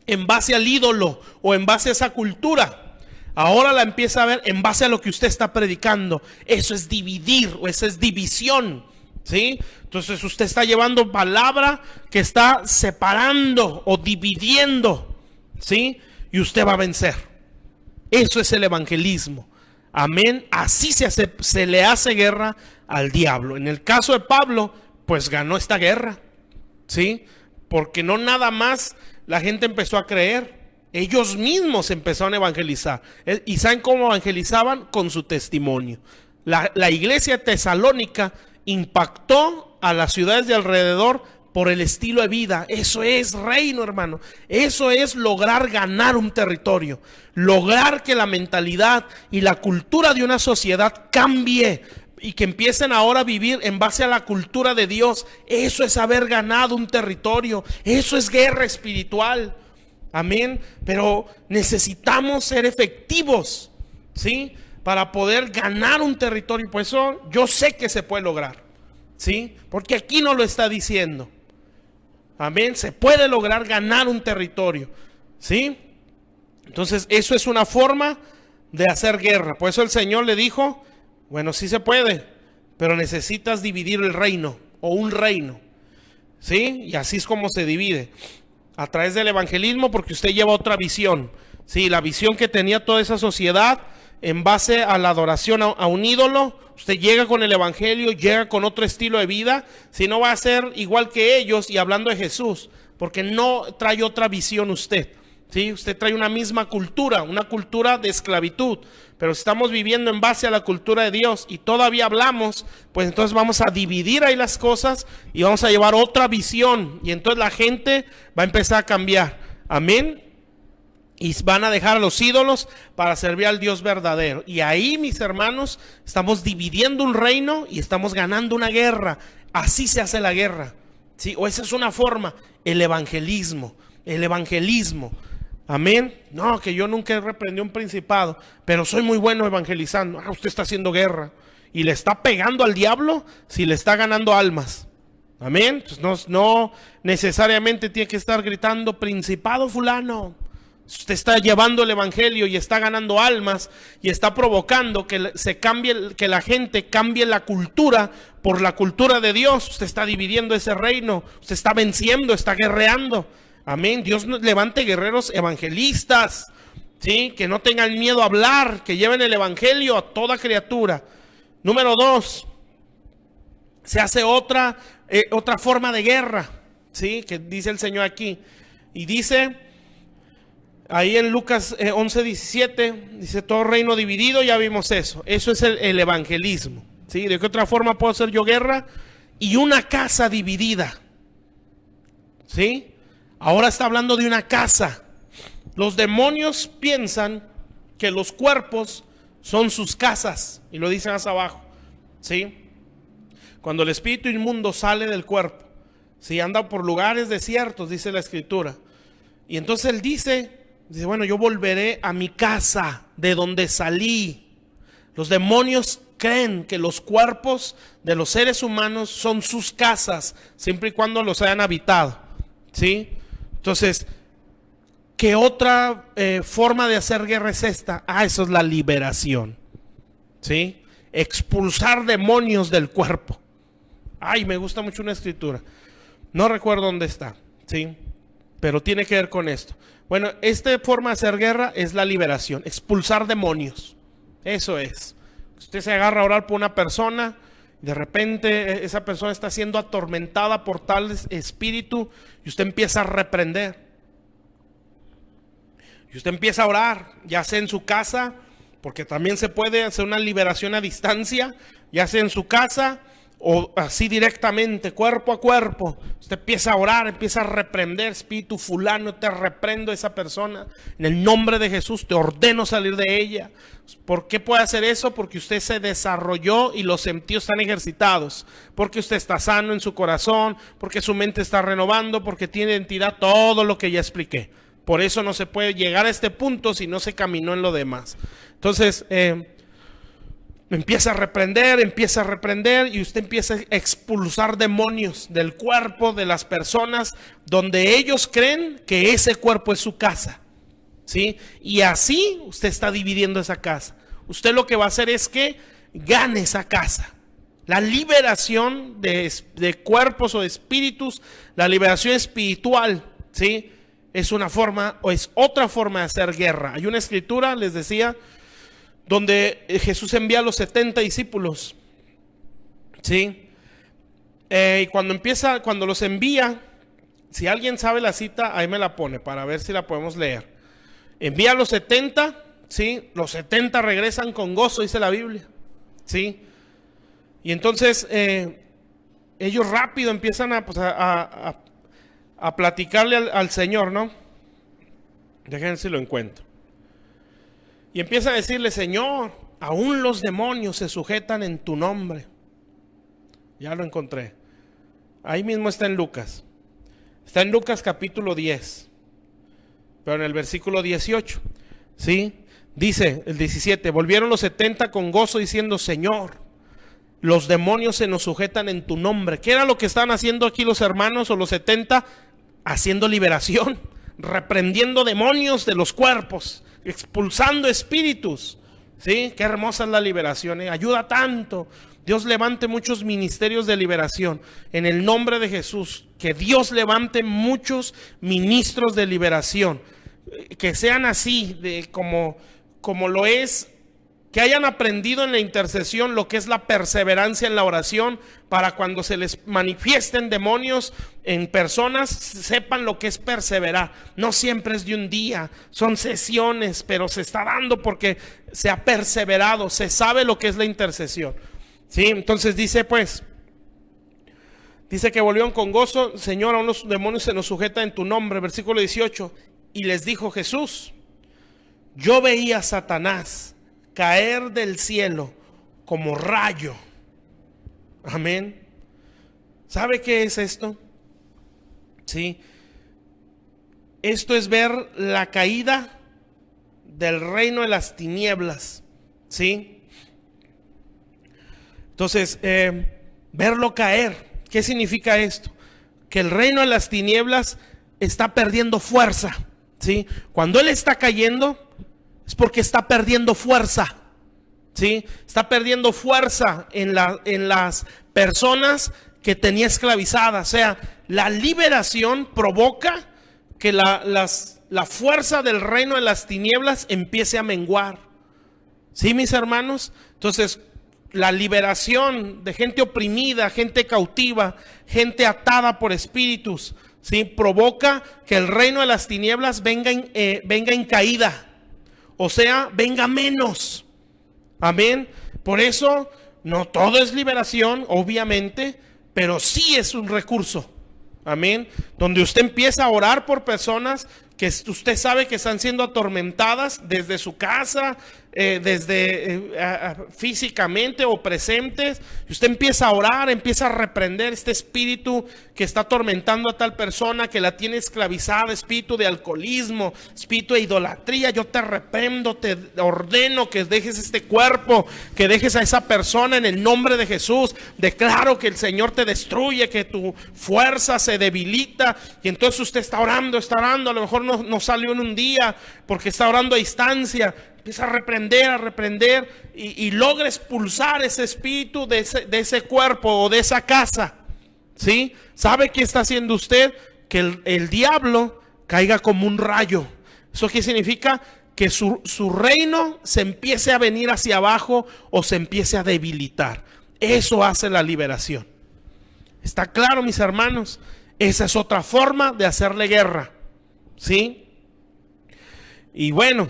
en base al ídolo o en base a esa cultura. Ahora la empieza a ver en base a lo que usted está predicando. Eso es dividir o esa es división, ¿sí? Entonces usted está llevando palabra que está separando o dividiendo, ¿sí? Y usted va a vencer. Eso es el evangelismo. Amén. Así se le hace guerra al diablo. En el caso de Pablo, pues ganó esta guerra, ¿sí? Porque no nada más la gente empezó a creer, ellos mismos empezaron a evangelizar. ¿Y saben cómo evangelizaban? Con su testimonio. La iglesia tesalónica impactó a las ciudades de alrededor por el estilo de vida. Eso es reino, hermano. Eso es lograr ganar un territorio. Lograr que la mentalidad y la cultura de una sociedad cambie y que empiecen ahora a vivir en base a la cultura de Dios. Eso es haber ganado un territorio. Eso es guerra espiritual. Amén. Pero necesitamos ser efectivos, ¿sí? Para poder ganar un territorio. Por eso yo sé que se puede lograr, ¿sí? Porque aquí no lo está diciendo. Amén. Se puede lograr ganar un territorio, ¿sí? Entonces eso es una forma de hacer guerra. Por eso el Señor le dijo, bueno, sí se puede, pero necesitas dividir el reino o un reino, ¿sí? Y así es como se divide, a través del evangelismo, porque usted lleva otra visión, Sí, la visión que tenía toda esa sociedad en base a la adoración a un ídolo. Usted llega con el evangelio, llega con otro estilo de vida, si no va a ser igual que ellos y hablando de Jesús, porque no trae otra visión usted. ¿Sí? Usted trae una misma cultura, una cultura de esclavitud, pero si estamos viviendo en base a la cultura de Dios y todavía hablamos, pues entonces vamos a dividir ahí las cosas y vamos a llevar otra visión, y entonces la gente va a empezar a cambiar. Amén. Y van a dejar a los ídolos para servir al Dios verdadero. Y ahí, mis hermanos, estamos dividiendo un reino y estamos ganando una guerra. Así se hace la guerra, ¿sí? O esa es una forma, el evangelismo. El evangelismo. Amén. No, que yo nunca he reprendido un principado, pero soy muy bueno evangelizando. Usted está haciendo guerra y le está pegando al diablo si le está ganando almas. Amén. Pues no necesariamente tiene que estar gritando principado fulano. Usted está llevando el evangelio y está ganando almas y está provocando que se cambie, que la gente cambie la cultura por la cultura de Dios. Usted está dividiendo ese reino, usted está venciendo, está guerreando. Amén. Dios levante guerreros evangelistas, ¿sí? Que no tengan miedo a hablar, que lleven el evangelio a toda criatura. Número 2, se hace otra forma de guerra, ¿sí? Que dice el Señor aquí. Y dice, ahí en Lucas 11:17, dice todo reino dividido, ya vimos eso. Eso es el evangelismo, ¿sí? ¿De qué otra forma puedo hacer yo guerra? Y una casa dividida, ¿sí? Ahora está hablando de una casa. Los demonios piensan que los cuerpos son sus casas, y lo dicen más abajo, ¿sí? Cuando el espíritu inmundo sale del cuerpo, ¿sí? Anda por lugares desiertos, dice la escritura. Y entonces él dice, bueno, yo volveré a mi casa de donde salí. Los demonios creen que los cuerpos de los seres humanos son sus casas, siempre y cuando los hayan habitado, ¿sí? Entonces, ¿qué otra forma de hacer guerra es esta? Eso es la liberación, ¿sí? Expulsar demonios del cuerpo. Ay, me gusta mucho una escritura. No recuerdo dónde está, ¿sí? Pero tiene que ver con esto. Bueno, esta forma de hacer guerra es la liberación, expulsar demonios. Eso es. Usted se agarra a orar por una persona, de repente esa persona está siendo atormentada por tal espíritu y usted empieza a reprender. Y usted empieza a orar, ya sea en su casa, porque también se puede hacer una liberación a distancia, ya sea en su casa o así directamente, cuerpo a cuerpo. Usted empieza a orar, empieza a reprender, espíritu fulano, te reprendo a esa persona. En el nombre de Jesús te ordeno salir de ella. ¿Por qué puede hacer eso? Porque usted se desarrolló y los sentidos están ejercitados. Porque usted está sano en su corazón, porque su mente está renovando, porque tiene identidad, todo lo que ya expliqué. Por eso no se puede llegar a este punto si no se caminó en lo demás. Entonces, empieza a reprender y usted empieza a expulsar demonios del cuerpo de las personas donde ellos creen que ese cuerpo es su casa, ¿sí? Y así usted está dividiendo esa casa. Usted lo que va a hacer es que gane esa casa. La liberación de cuerpos o de espíritus, la liberación espiritual, ¿sí? Es una forma o es otra forma de hacer guerra. Hay una escritura, les decía, donde Jesús envía a los 70 discípulos, ¿sí? Y cuando los envía, si alguien sabe la cita, ahí me la pone para ver si la podemos leer. Envía a los 70, ¿sí? Los 70 regresan con gozo, dice la Biblia, ¿sí? Y entonces ellos rápido empiezan a platicarle al Señor, ¿no? Déjenme si lo encuentro. Y empieza a decirle, Señor, aún los demonios se sujetan en tu nombre. Ya lo encontré. Ahí mismo está en Lucas. Está en Lucas capítulo 10. Pero en el versículo 18. ¿Sí? Dice el 17. Volvieron los 70 con gozo diciendo, Señor, los demonios se nos sujetan en tu nombre. ¿Qué era lo que estaban haciendo aquí los hermanos o los 70? Haciendo liberación. Reprendiendo demonios de los cuerpos. Expulsando espíritus, ¿sí? Qué hermosa es la liberación, ¿eh? Ayuda tanto. Dios levante muchos ministerios de liberación en el nombre de Jesús. Que Dios levante muchos ministros de liberación. que sean así, como lo es, que hayan aprendido en la intercesión lo que es la perseverancia en la oración, para cuando se les manifiesten demonios en personas, sepan lo que es perseverar. No siempre es de un día, son sesiones, pero se está dando porque se ha perseverado, se sabe lo que es la intercesión. ¿Sí? Entonces dice que volvieron con gozo: Señor, a unos demonios se nos sujeta en tu nombre. Versículo 18, y les dijo Jesús: yo veía a Satanás caer del cielo como rayo. Amén. ¿Sabe qué es esto? Sí. Esto es ver la caída del reino de las tinieblas. ¿Sí? Entonces, verlo caer. ¿Qué significa esto? Que el reino de las tinieblas está perdiendo fuerza. ¿Sí? Cuando él está cayendo, es porque está perdiendo fuerza. ¿Sí? Está perdiendo fuerza en las personas que tenía esclavizadas. O sea, la liberación provoca que la fuerza del reino de las tinieblas empiece a menguar. ¿Sí, mis hermanos? Entonces, la liberación de gente oprimida, gente cautiva, gente atada por espíritus, ¿sí?, provoca que el reino de las tinieblas venga en caída. O sea, venga menos. Amén. Por eso no todo es liberación, obviamente, pero sí es un recurso. Amén. Donde usted empieza a orar por personas que usted sabe que están siendo atormentadas desde su casa, físicamente o presentes. Y usted empieza a orar, empieza a reprender este espíritu que está atormentando a tal persona, que la tiene esclavizada, espíritu de alcoholismo, espíritu de idolatría. Yo te reprendo, te ordeno que dejes este cuerpo, que dejes a esa persona en el nombre de Jesús. Declaro que el Señor te destruye, que tu fuerza se debilita. Y entonces usted está orando, a lo mejor no salió en un día porque está orando a distancia. Empieza a reprender y logra expulsar ese espíritu de ese cuerpo o de esa casa. ¿Sí? ¿Sabe qué está haciendo usted? Que el diablo caiga como un rayo. ¿Eso qué significa? Que su reino se empiece a venir hacia abajo o se empiece a debilitar. Eso hace la liberación. ¿Está claro, mis hermanos? Esa es otra forma de hacerle guerra. ¿Sí? Y bueno,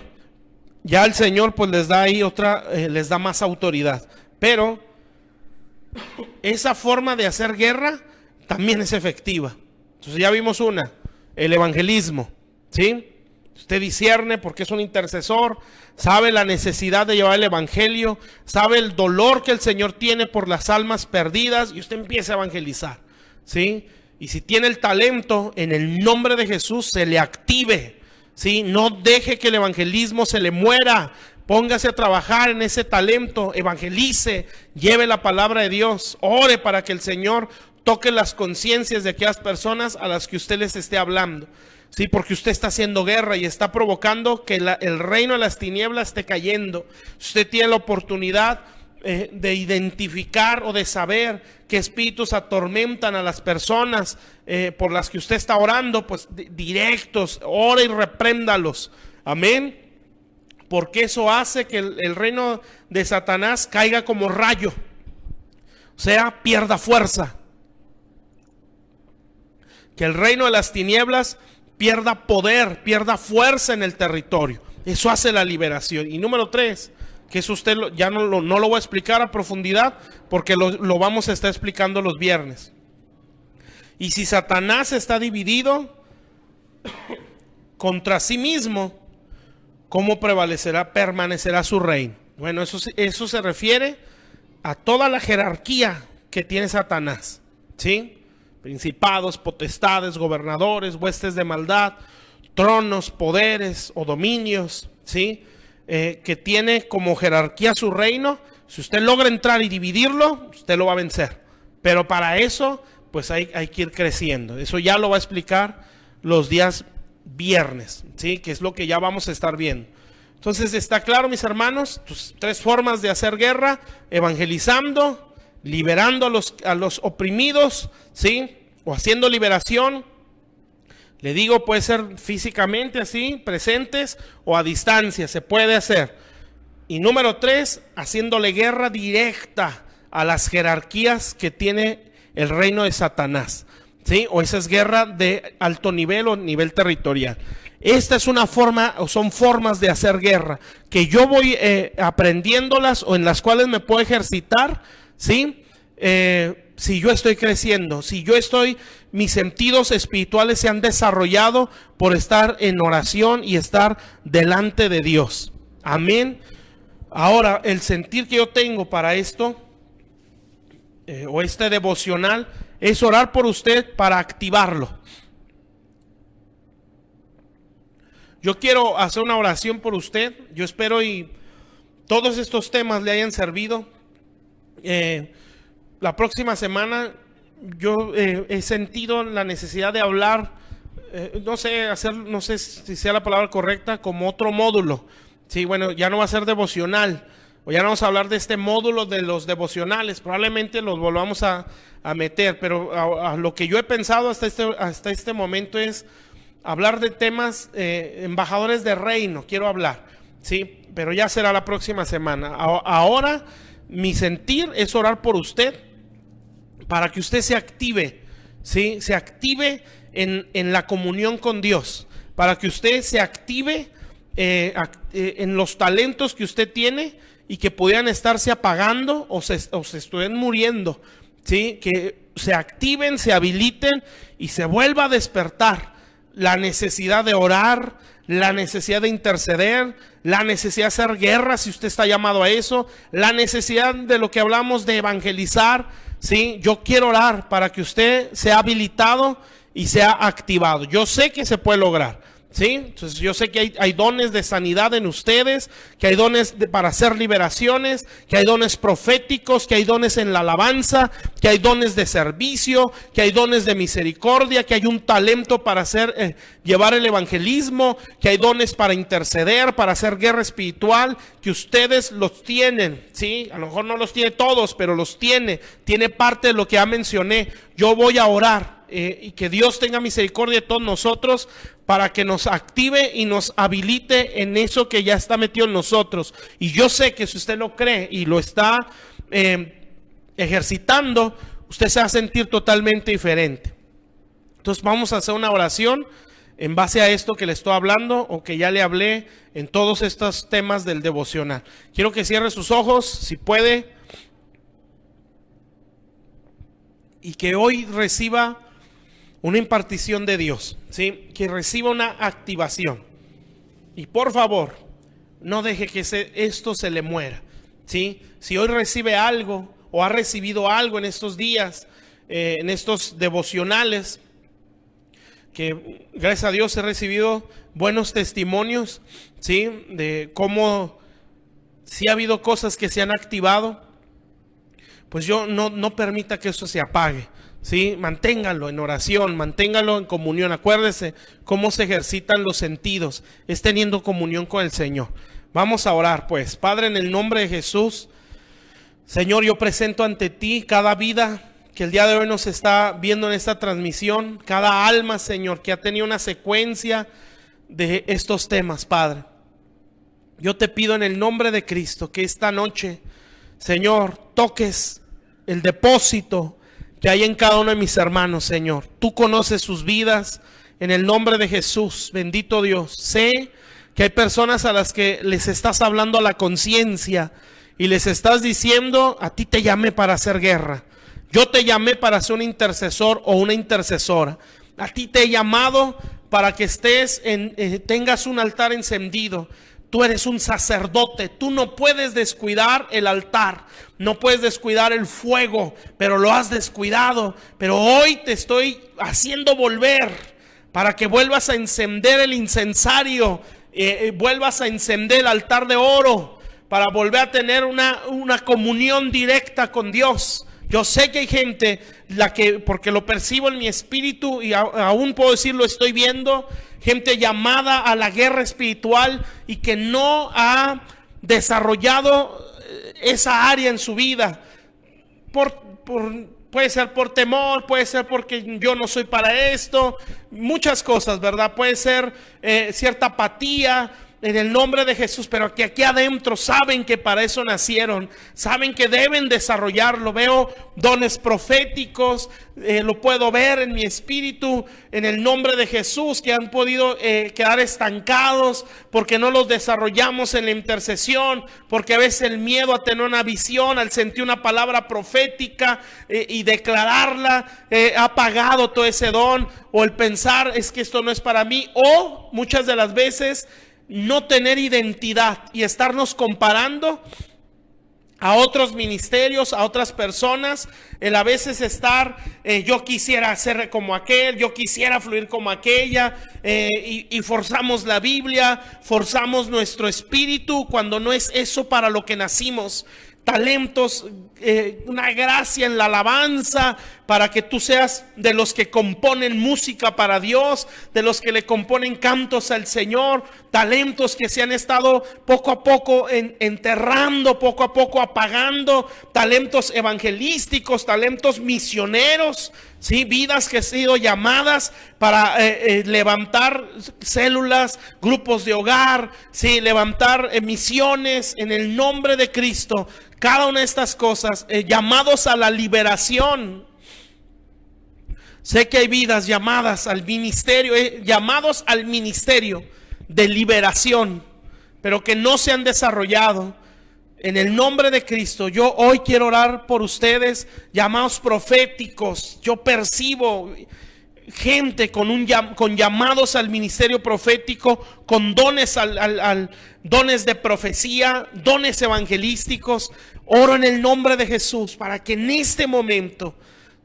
ya el Señor pues les da ahí les da más autoridad. Pero esa forma de hacer guerra también es efectiva. Entonces ya vimos el evangelismo. ¿Sí? Usted discierne porque es un intercesor, sabe la necesidad de llevar el evangelio, sabe el dolor que el Señor tiene por las almas perdidas, y usted empieza a evangelizar. ¿Sí? Y si tiene el talento, en el nombre de Jesús se le active. ¿Sí? No deje que el evangelismo se le muera. Póngase a trabajar en ese talento, evangelice, lleve la palabra de Dios, ore para que el Señor toque las conciencias de aquellas personas a las que usted les esté hablando. Sí, porque usted está haciendo guerra y está provocando que el reino de las tinieblas esté cayendo. Usted tiene la oportunidad de identificar o de saber qué espíritus atormentan a las personas por las que usted está orando. Pues directos, ore y repréndalos. Amén. Porque eso hace que el reino de Satanás caiga como rayo, o sea, pierda fuerza. Que el reino de las tinieblas pierda poder, pierda fuerza en el territorio. Eso hace la liberación. Y número 3, que eso usted ya no lo voy a explicar a profundidad, porque lo vamos a estar explicando los viernes. Y si Satanás está dividido contra sí mismo, ¿cómo permanecerá su reino? Bueno, eso se refiere a toda la jerarquía que tiene Satanás. ¿Sí? Principados, potestades, gobernadores, huestes de maldad, tronos, poderes o dominios, ¿sí? Que tiene como jerarquía su reino. Si usted logra entrar y dividirlo, usted lo va a vencer. Pero para eso, pues hay que ir creciendo. Eso ya lo va a explicar los días viernes, ¿sí? Que es lo que ya vamos a estar viendo. Entonces, ¿está claro, mis hermanos? 3 formas de hacer guerra: evangelizando, liberando a los oprimidos, ¿sí? O haciendo liberación, Le digo, puede ser físicamente así, presentes o a distancia, se puede hacer. Y número 3, haciéndole guerra directa a las jerarquías que tiene el reino de Satanás, ¿sí? O esa es guerra de alto nivel o nivel territorial. Esta es una forma, o son formas de hacer guerra, que yo voy aprendiéndolas o en las cuales me puedo ejercitar, ¿sí? Si yo estoy creciendo, si yo estoy, mis sentidos espirituales se han desarrollado por estar en oración y estar delante de Dios. Amén. Ahora, el sentir que yo tengo para esto, o este devocional, es orar por usted para activarlo. Yo quiero hacer una oración por usted. Yo espero y todos estos temas le hayan servido. La próxima semana yo he sentido la necesidad de hablar, no sé si sea la palabra correcta, como otro módulo. Sí, bueno, ya no va a ser devocional, o ya no vamos a hablar de este módulo de los devocionales, probablemente los volvamos a meter, pero a lo que yo he pensado hasta este momento es hablar de temas, embajadores de reino, quiero hablar, sí, pero ya será la próxima semana. Ahora mi sentir es orar por usted, para que usted se active, ¿sí? Se active en la comunión con Dios, para que usted se active en los talentos que usted tiene y que pudieran estarse apagando o se estuvieran muriendo, ¿sí? Que se activen, se habiliten y se vuelva a despertar la necesidad de orar, la necesidad de interceder, la necesidad de hacer guerra si usted está llamado a eso, la necesidad de lo que hablamos de evangelizar, ¿sí? Yo quiero orar para que usted sea habilitado y sea activado. Yo sé que se puede lograr, ¿sí? Entonces yo sé que hay dones de sanidad en ustedes, que hay dones para hacer liberaciones, que hay dones proféticos, que hay dones en la alabanza, que hay dones de servicio, que hay dones de misericordia, que hay un talento para hacer, llevar el evangelismo, que hay dones para interceder, para hacer guerra espiritual, que ustedes los tienen, ¿sí? A lo mejor no los tiene todos, pero los tiene parte de lo que ya mencioné. Yo voy a orar y que Dios tenga misericordia de todos nosotros para que nos active y nos habilite en eso que ya está metido en nosotros. Y yo sé que si usted lo cree y lo está ejercitando, usted se va a sentir totalmente diferente. Entonces vamos a hacer una oración en base a esto que le estoy hablando o que ya le hablé en todos estos temas del devocional. Quiero que cierre sus ojos, si puede, y que hoy reciba una impartición de Dios, ¿sí? Que reciba una activación. Y por favor, no deje que esto se le muera, ¿sí? Si hoy recibe algo o ha recibido algo en estos días, en estos devocionales, que gracias a Dios he recibido buenos testimonios, ¿sí? De cómo si ha habido cosas que se han activado, pues yo no permita que eso se apague. Sí, manténgalo en oración, manténgalo en comunión. Acuérdese cómo se ejercitan los sentidos, es teniendo comunión con el Señor. Vamos a orar pues. Padre, en el nombre de Jesús, Señor, yo presento ante ti cada vida que el día de hoy nos está viendo en esta transmisión, cada alma, Señor, que ha tenido una secuencia de estos temas, Padre. Yo te pido en el nombre de Cristo que esta noche, Señor, toques el depósito que hay en cada uno de mis hermanos, Señor. Tú conoces sus vidas. En el nombre de Jesús, bendito Dios. Sé que hay personas a las que les estás hablando a la conciencia y les estás diciendo: a ti te llamé para hacer guerra. Yo te llamé para ser un intercesor o una intercesora. A ti te he llamado para que tengas un altar encendido. Tú eres un sacerdote, tú no puedes descuidar el altar, no puedes descuidar el fuego, pero lo has descuidado. Pero hoy te estoy haciendo volver para que vuelvas a encender el incensario, vuelvas a encender el altar de oro, para volver a tener una comunión directa con Dios. Yo sé que hay gente, porque lo percibo en mi espíritu y aún puedo decirlo, estoy viendo gente llamada a la guerra espiritual y que no ha desarrollado esa área en su vida por Puede ser por temor, puede ser porque yo no soy para esto, muchas cosas, ¿verdad? Puede ser cierta apatía en el nombre de Jesús, pero que aquí adentro saben que para eso nacieron, saben que deben desarrollarlo. Veo dones proféticos, lo puedo ver en mi espíritu, en el nombre de Jesús, que han podido quedar estancados porque no los desarrollamos en la intercesión, porque a veces el miedo a tener una visión, al sentir una palabra profética y declararla, ha apagado todo ese don, o el pensar es que esto no es para mí, o muchas de las veces no tener identidad y estarnos comparando a otros ministerios, a otras personas, el a veces estar, yo quisiera ser como aquel, yo quisiera fluir como aquella, y forzamos la Biblia, forzamos nuestro espíritu, cuando no es eso para lo que nacimos. Talentos, una gracia en la alabanza, para que tú seas de los que componen música para Dios, de los que le componen cantos al Señor, talentos que se han estado poco a poco enterrando, poco a poco apagando, talentos evangelísticos, talentos misioneros, ¿sí? Vidas que han sido llamadas para levantar células, grupos de hogar, ¿sí? Levantar misiones en el nombre de Cristo. Cada una de estas cosas, llamados a la liberación. Sé que hay vidas llamadas al ministerio, llamados al ministerio de liberación, pero que no se han desarrollado. En el nombre de Cristo, yo hoy quiero orar por ustedes, llamados proféticos. Yo percibo gente con llamados al ministerio profético, con dones dones de profecía, dones evangelísticos. Oro en el nombre de Jesús para que en este momento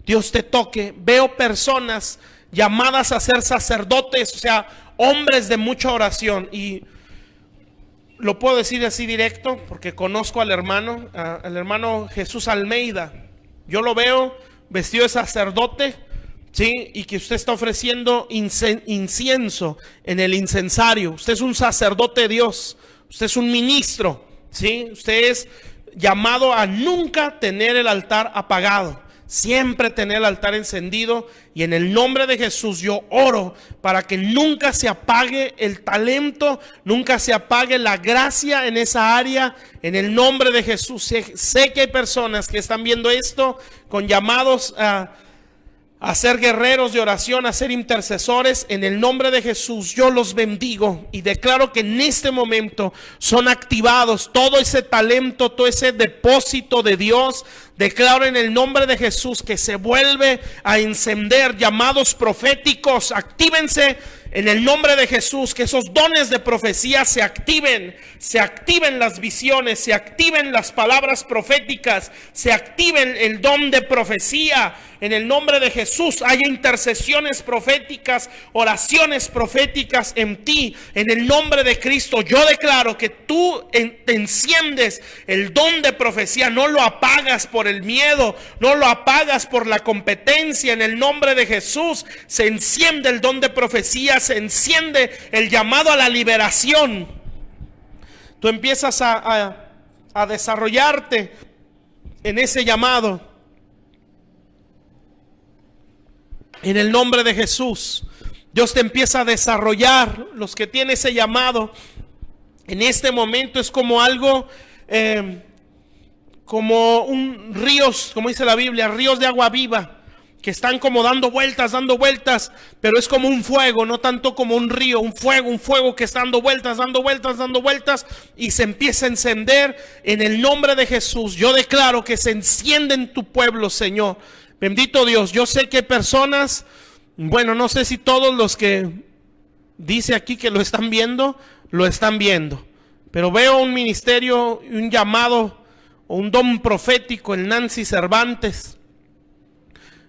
Dios te toque. Veo personas llamadas a ser sacerdotes, o sea, hombres de mucha oración, y lo puedo decir así directo porque conozco al hermano Jesús Almeida. Yo lo veo vestido de sacerdote, ¿sí? Y que usted está ofreciendo incienso en el incensario. Usted es un sacerdote de Dios, usted es un ministro, ¿sí? Usted es llamado a nunca tener el altar apagado, siempre tener el altar encendido. Y en el nombre de Jesús yo oro para que nunca se apague el talento, nunca se apague la gracia en esa área. En el nombre de Jesús, sé que hay personas que están viendo esto con llamados a ser guerreros de oración, a ser intercesores. En el nombre de Jesús yo los bendigo y declaro que en este momento son activados todo ese talento, todo ese depósito de Dios. Declaro en el nombre de Jesús que se vuelve a encender. Llamados proféticos, actívense en el nombre de Jesús, que esos dones de profecía se activen las visiones, se activen las palabras proféticas, se activen el don de profecía. En el nombre de Jesús haya intercesiones proféticas, oraciones proféticas en ti. En el nombre de Cristo yo declaro que tú te enciendes el don de profecía, no lo apagas por el miedo, no lo apagas por la competencia. En el nombre de Jesús se enciende el don de profecía, se enciende el llamado a la liberación. Tú empiezas a desarrollarte en ese llamado. En el nombre de Jesús, Dios te empieza a desarrollar. Los que tienen ese llamado, en este momento es como algo, como un ríos, como dice la Biblia, ríos de agua viva, que están como dando vueltas, pero es como un fuego, no tanto como un río, un fuego que está dando vueltas, y se empieza a encender. En el nombre de Jesús, yo declaro que se enciende en tu pueblo, Señor. Bendito Dios. Yo sé que hay personas, bueno, no sé si todos los que dice aquí que lo están viendo, pero veo un ministerio, un llamado, o un don profético en Nancy Cervantes.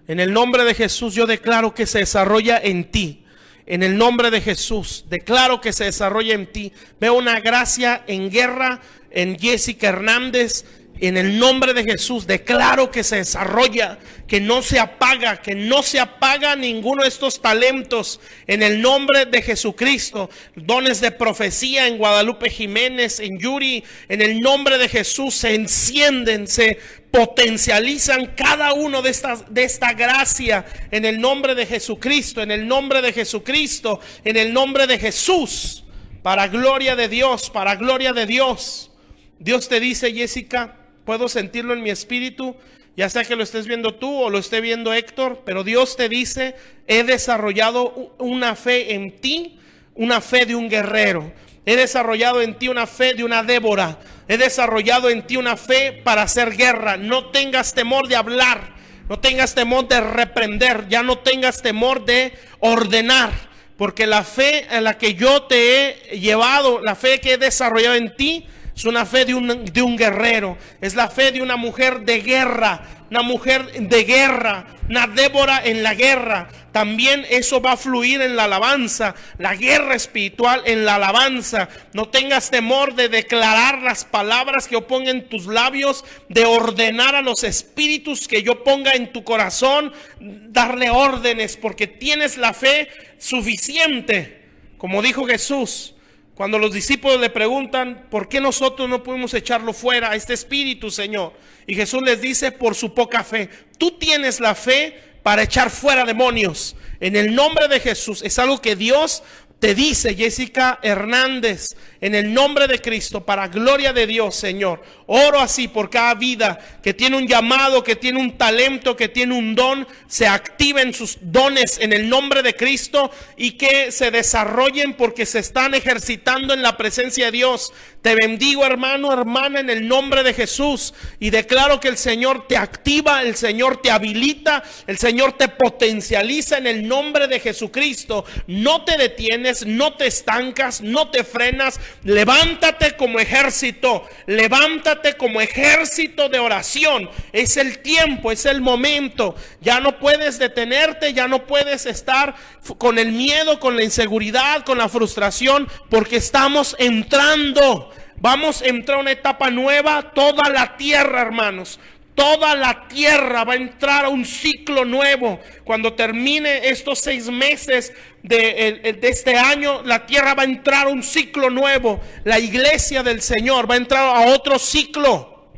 En el nombre de Jesús yo declaro que se desarrolla en ti. En el nombre de Jesús declaro que se desarrolla en ti. Veo una gracia en guerra en Jessica Hernández. En el nombre de Jesús declaro que se desarrolla, que no se apaga, ninguno de estos talentos. En el nombre de Jesucristo, dones de profecía en Guadalupe Jiménez, en Yuri, en el nombre de Jesús se encienden, se potencializan cada uno de esta gracia en el nombre de Jesucristo, en el nombre de Jesucristo, en el nombre de Jesús, para gloria de Dios, para gloria de Dios. Dios te dice, Jessica, puedo sentirlo en mi espíritu, ya sea que lo estés viendo tú o lo esté viendo Héctor, pero Dios te dice, he desarrollado una fe en ti, una fe de un guerrero. He desarrollado en ti una fe de una Débora. He desarrollado en ti una fe para hacer guerra. No tengas temor de hablar. No tengas temor de reprender. Ya no tengas temor de ordenar. Porque la fe en la que yo te he llevado, la fe que he desarrollado en ti, es una fe de un guerrero. Es la fe de una mujer de guerra. Una mujer de guerra, una Débora en la guerra. También eso va a fluir en la alabanza, la guerra espiritual en la alabanza. No tengas temor de declarar las palabras que yo ponga en tus labios, de ordenar a los espíritus que yo ponga en tu corazón, darle órdenes, porque tienes la fe suficiente. Como dijo Jesús, cuando los discípulos le preguntan, ¿por qué nosotros no podemos echarlo fuera a este espíritu, Señor? Y Jesús les dice, por su poca fe. Tú tienes la fe para echar fuera demonios. En el nombre de Jesús. Es algo que Dios te dice, Jessica Hernández, en el nombre de Cristo, para gloria de Dios, Señor. Oro así por cada vida que tiene un llamado, que tiene un talento, que tiene un don. Se activen sus dones en el nombre de Cristo y que se desarrollen porque se están ejercitando en la presencia de Dios. Te bendigo, hermano, hermana, en el nombre de Jesús, y declaro que el Señor te activa, el Señor te habilita, el Señor te potencializa en el nombre de Jesucristo. No te detienes, no te estancas, no te frenas. Levántate como ejército, levántate como ejército de oración. Es el tiempo, es el momento. Ya no puedes detenerte, ya no puedes estar con el miedo, con la inseguridad, con la frustración, porque estamos entrando. Vamos a entrar a una etapa nueva. Toda la tierra, hermanos, toda la tierra va a entrar a un ciclo nuevo. Cuando termine estos 6 meses de este año, la tierra va a entrar a un ciclo nuevo. La iglesia del Señor va a entrar a otro ciclo.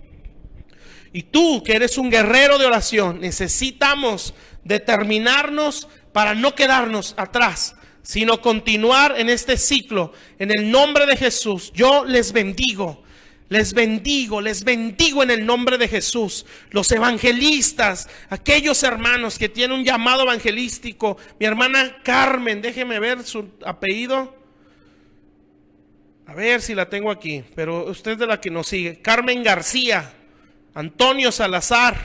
Y tú, que eres un guerrero de oración, necesitamos determinarnos para no quedarnos atrás, sino continuar en este ciclo. En el nombre de Jesús, yo les bendigo. Les bendigo en el nombre de Jesús. Los evangelistas, aquellos hermanos que tienen un llamado evangelístico. Mi hermana Carmen, déjeme ver su apellido. A ver si la tengo aquí, pero usted es de la que nos sigue. Carmen García, Antonio Salazar.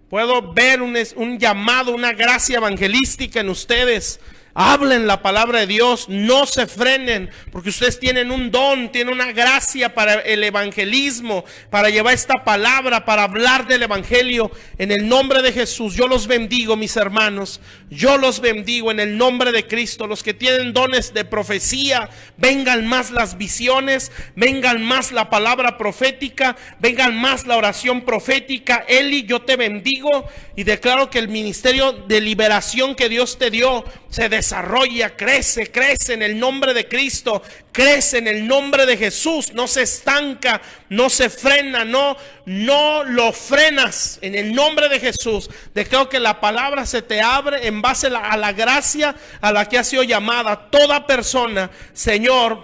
Puedo ver un llamado, una gracia evangelística en ustedes. Hablen la palabra de Dios, no se frenen, porque ustedes tienen un don, tienen una gracia para el evangelismo, para llevar esta palabra, para hablar del evangelio. En el nombre de Jesús, yo los bendigo, mis hermanos, yo los bendigo en el nombre de Cristo. Los que tienen dones de profecía, vengan más las visiones, vengan más la palabra profética, vengan más la oración profética. Eli, yo te bendigo y declaro que el ministerio de liberación que Dios te dio se desarrolla, crece en el nombre de Cristo, crece en el nombre de Jesús, no se estanca, no se frena, no lo frenas. En el nombre de Jesús, declaro que la palabra se te abre en base a la gracia a la que ha sido llamada toda persona, Señor.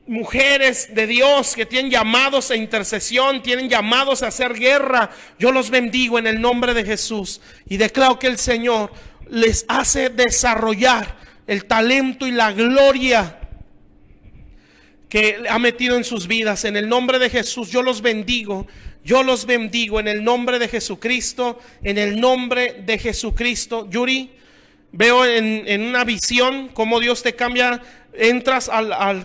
Mujeres de Dios que tienen llamados a intercesión, tienen llamados a hacer guerra, yo los bendigo en el nombre de Jesús y declaro que el Señor les hace desarrollar el talento y la gloria que ha metido en sus vidas. En el nombre de Jesús, yo los bendigo en el nombre de Jesucristo, en el nombre de Jesucristo. Yuri, veo en una visión cómo Dios te cambia. Entras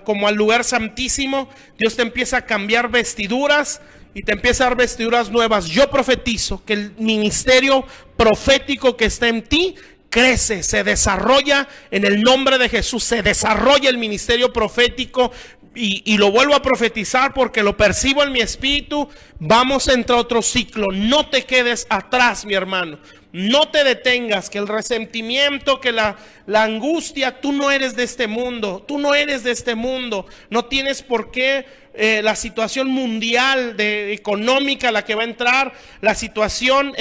como al lugar santísimo, Dios te empieza a cambiar vestiduras y te empieza a dar vestiduras nuevas. Yo profetizo que el ministerio profético que está en ti crece, se desarrolla en el nombre de Jesús. Se desarrolla el ministerio profético y lo vuelvo a profetizar porque lo percibo en mi espíritu. Vamos a entrar a otro ciclo. No te quedes atrás, mi hermano. no te detengas, que el resentimiento, que la angustia, tú no eres de este mundo, tú no eres de este mundo, no tienes por qué. La situación mundial económica, la que va a entrar, la situación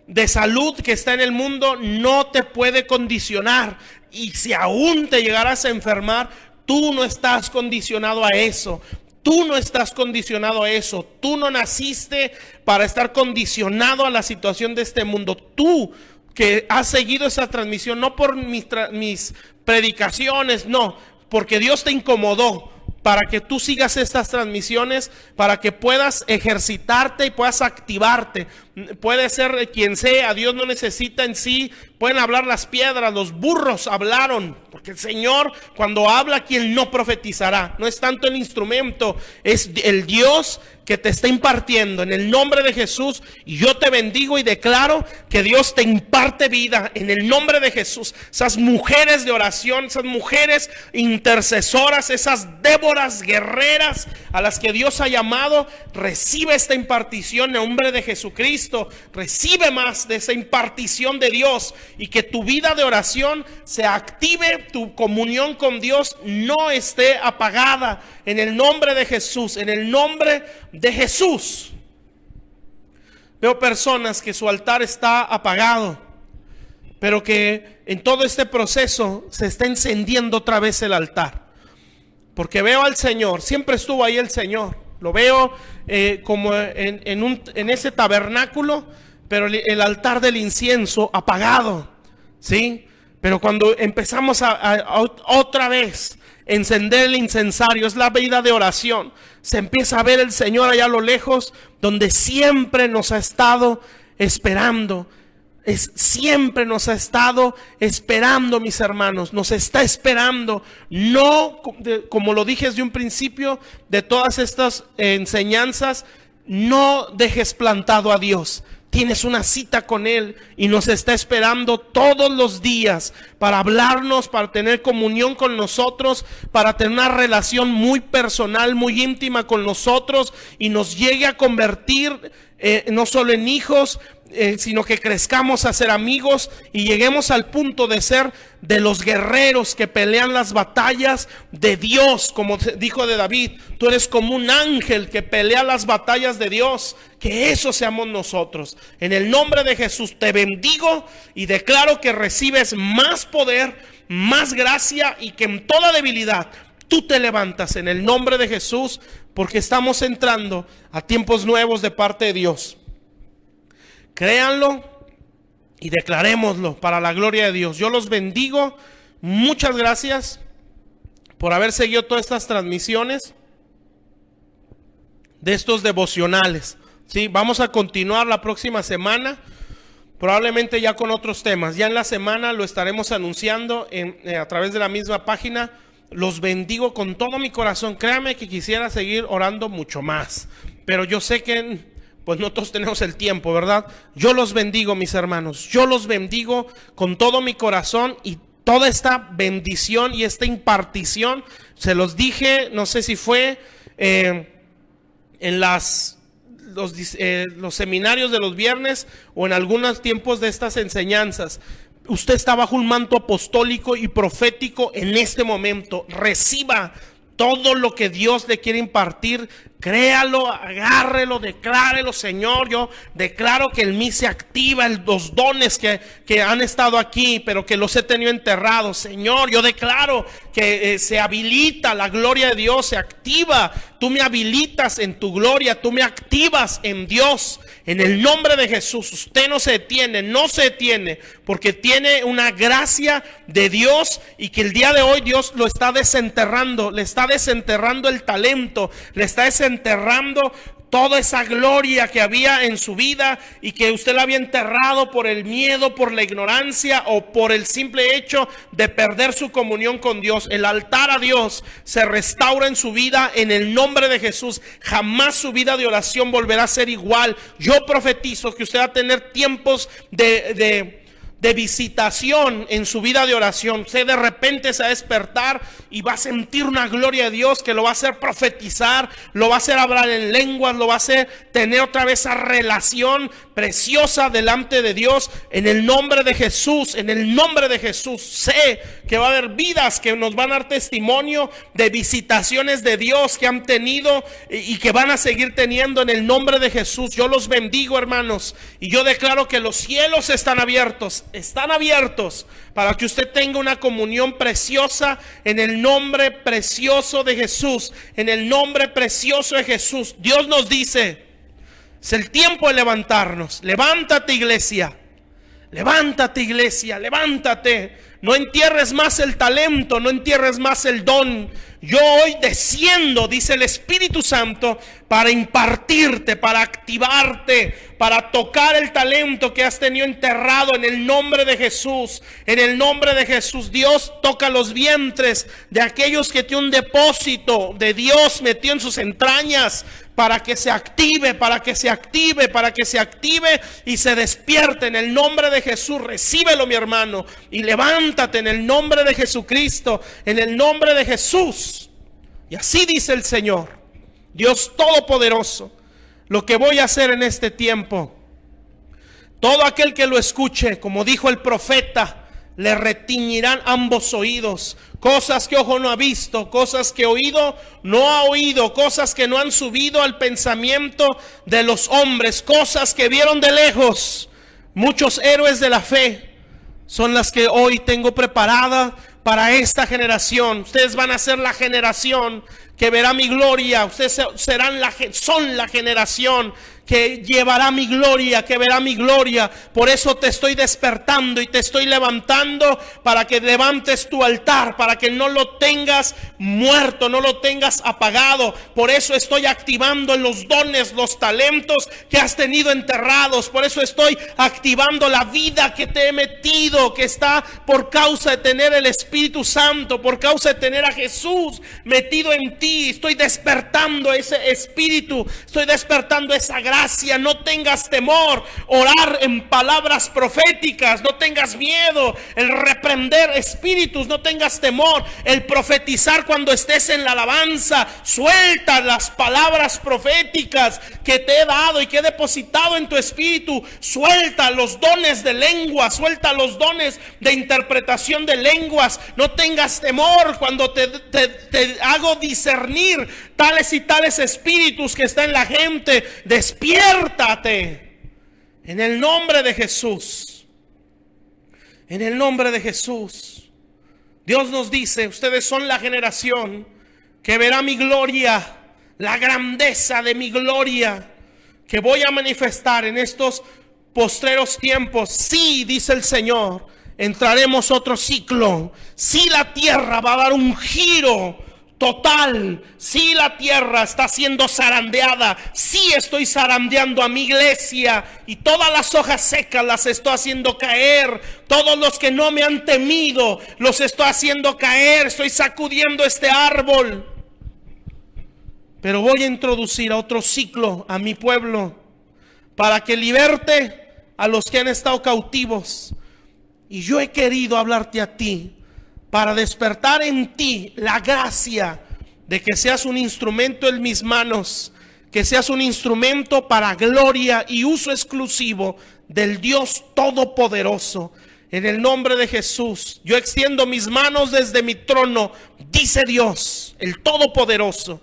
de salud que está en el mundo, no te puede condicionar. Y si aún te llegaras a enfermar, tú no estás condicionado a eso. Tú no estás condicionado a eso. Tú no naciste para estar condicionado a la situación de este mundo. Tú que has seguido esa transmisión, no por mis predicaciones, no, porque Dios te incomodó para que tú sigas estas transmisiones, para que puedas ejercitarte y puedas activarte. Puede ser quien sea, Dios no necesita en sí, pueden hablar las piedras, los burros hablaron, porque el Señor cuando habla, quien no profetizará. No es tanto el instrumento, es el Dios que te está impartiendo en el nombre de Jesús. Y yo te bendigo y declaro que Dios te imparte vida en el nombre de Jesús. Esas mujeres de oración, esas mujeres intercesoras, esas Déboras guerreras a las que Dios ha llamado, recibe esta impartición en el nombre de Jesucristo. Recibe más de esa impartición de Dios y que tu vida de oración se active, tu comunión con Dios no esté apagada en el nombre de Jesús, en el nombre de Jesús. Veo personas que su altar está apagado, pero que en todo este proceso se está encendiendo otra vez el altar. Porque veo al Señor, siempre estuvo ahí el Señor. Lo veo como en ese tabernáculo, pero el altar del incienso apagado, ¿sí? Pero cuando empezamos a otra vez encender el incensario, es la vida de oración. Se empieza a ver el Señor allá a lo lejos, donde siempre nos ha estado esperando. Siempre nos ha estado esperando, mis hermanos. Nos está esperando. No, como lo dije desde un principio de todas estas enseñanzas, no dejes plantado a Dios. Tienes una cita con Él y nos está esperando todos los días para hablarnos, para tener comunión con nosotros, para tener una relación muy personal, muy íntima con nosotros y nos llegue a convertir no solo en hijos, sino que crezcamos a ser amigos y lleguemos al punto de ser de los guerreros que pelean las batallas de Dios, como dijo de David, tú eres como un ángel que pelea las batallas de Dios. Que eso seamos nosotros. En el nombre de Jesús te bendigo y declaro que recibes más poder, más gracia y que en toda debilidad tú te levantas en el nombre de Jesús, porque estamos entrando a tiempos nuevos de parte de Dios. Créanlo y declarémoslo para la gloria de Dios. Yo los bendigo. Muchas gracias por haber seguido todas estas transmisiones de estos devocionales. Sí, vamos a continuar la próxima semana, probablemente ya con otros temas. Ya en la semana lo estaremos anunciando a través de la misma página. Los bendigo con todo mi corazón. Créame que quisiera seguir orando mucho más, pero yo sé que pues no todos tenemos el tiempo, ¿verdad? Yo los bendigo, mis hermanos. Yo los bendigo con todo mi corazón y toda esta bendición y esta impartición. Se los dije, no sé si fue en los seminarios de los viernes o en algunos tiempos de estas enseñanzas. Usted está bajo un manto apostólico y profético en este momento. Reciba todo lo que Dios le quiere impartir. Créalo, agárrelo, declárelo. Señor, yo declaro que en mí se activa los dones que han estado aquí, pero que los he tenido enterrados. Señor, yo declaro que se habilita la gloria de Dios, se activa. Tú me habilitas en tu gloria, tú me activas en Dios. En el nombre de Jesús, usted no se detiene, porque tiene una gracia de Dios y que el día de hoy Dios lo está desenterrando, le está desenterrando el talento, le está desenterrando toda esa gloria que había en su vida y que usted la había enterrado por el miedo, por la ignorancia o por el simple hecho de perder su comunión con Dios. El altar a Dios se restaura en su vida en el nombre de Jesús. Jamás su vida de oración volverá a ser igual. Yo profetizo que usted va a tener tiempos de de visitación en su vida de oración. Usted de repente se va a despertar y va a sentir una gloria de Dios que lo va a hacer profetizar, lo va a hacer hablar en lenguas, lo va a hacer tener otra vez esa relación preciosa delante de Dios. En el nombre de Jesús, en el nombre de Jesús, sé que va a haber vidas que nos van a dar testimonio de visitaciones de Dios que han tenido y que van a seguir teniendo en el nombre de Jesús. Yo los bendigo, hermanos, y yo declaro que los cielos están abiertos para que usted tenga una comunión preciosa en el nombre precioso de Jesús, en el nombre precioso de Jesús. Dios nos dice, es el tiempo de levantarnos. Levántate, iglesia, levántate, iglesia, levántate. No entierres más el talento, no entierres más el don. Yo hoy desciendo, dice el Espíritu Santo, para impartirte, para activarte, para tocar el talento que has tenido enterrado en el nombre de Jesús. En el nombre de Jesús, Dios toca los vientres de aquellos que tienen un depósito de Dios metido en sus entrañas, para que se active, para que se active, para que se active y se despierte en el nombre de Jesús. Recíbelo, mi hermano, y levántate en el nombre de Jesucristo, en el nombre de Jesús. Y así dice el Señor, Dios Todopoderoso, lo que voy a hacer en este tiempo. Todo aquel que lo escuche, como dijo el profeta, le retiñirán ambos oídos. Cosas que ojo no ha visto, cosas que oído no ha oído, cosas que no han subido al pensamiento de los hombres, cosas que vieron de lejos. Muchos héroes de la fe son las que hoy tengo preparada para esta generación. Ustedes van a ser la generación que verá mi gloria. Ustedes son la generación que llevará mi gloria, que verá mi gloria. Por eso te estoy despertando y te estoy levantando, para que levantes tu altar, para que no lo tengas muerto, no lo tengas apagado. Por eso estoy activando los dones, los talentos que has tenido enterrados. Por eso estoy activando la vida que te he metido, que está por causa de tener el Espíritu Santo, por causa de tener a Jesús metido en ti. Estoy despertando ese espíritu, estoy despertando esa gracia. No tengas temor, orar en palabras proféticas, no tengas miedo, el reprender espíritus, no tengas temor, el profetizar cuando estés en la alabanza. Suelta las palabras proféticas que te he dado y que he depositado en tu espíritu. Suelta los dones de lengua, suelta los dones de interpretación de lenguas. No tengas temor cuando te hago discernir tales y tales espíritus que están en la gente. Despiértate en el nombre de Jesús. En el nombre de Jesús. Dios nos dice, ustedes son la generación que verá mi gloria, la grandeza de mi gloria que voy a manifestar en estos postreros tiempos. Sí, dice el Señor, entraremos otro ciclo. Sí, la tierra va a dar un giro total. Si la tierra está siendo zarandeada, si estoy zarandeando a mi iglesia, y todas las hojas secas las estoy haciendo caer. Todos los que no me han temido los estoy haciendo caer. Estoy sacudiendo este árbol. Pero voy a introducir a otro ciclo a mi pueblo, para que liberte a los que han estado cautivos. Y yo he querido hablarte a ti, para despertar en ti la gracia de que seas un instrumento en mis manos, que seas un instrumento para gloria y uso exclusivo del Dios Todopoderoso. En el nombre de Jesús, yo extiendo mis manos desde mi trono, dice Dios, el Todopoderoso,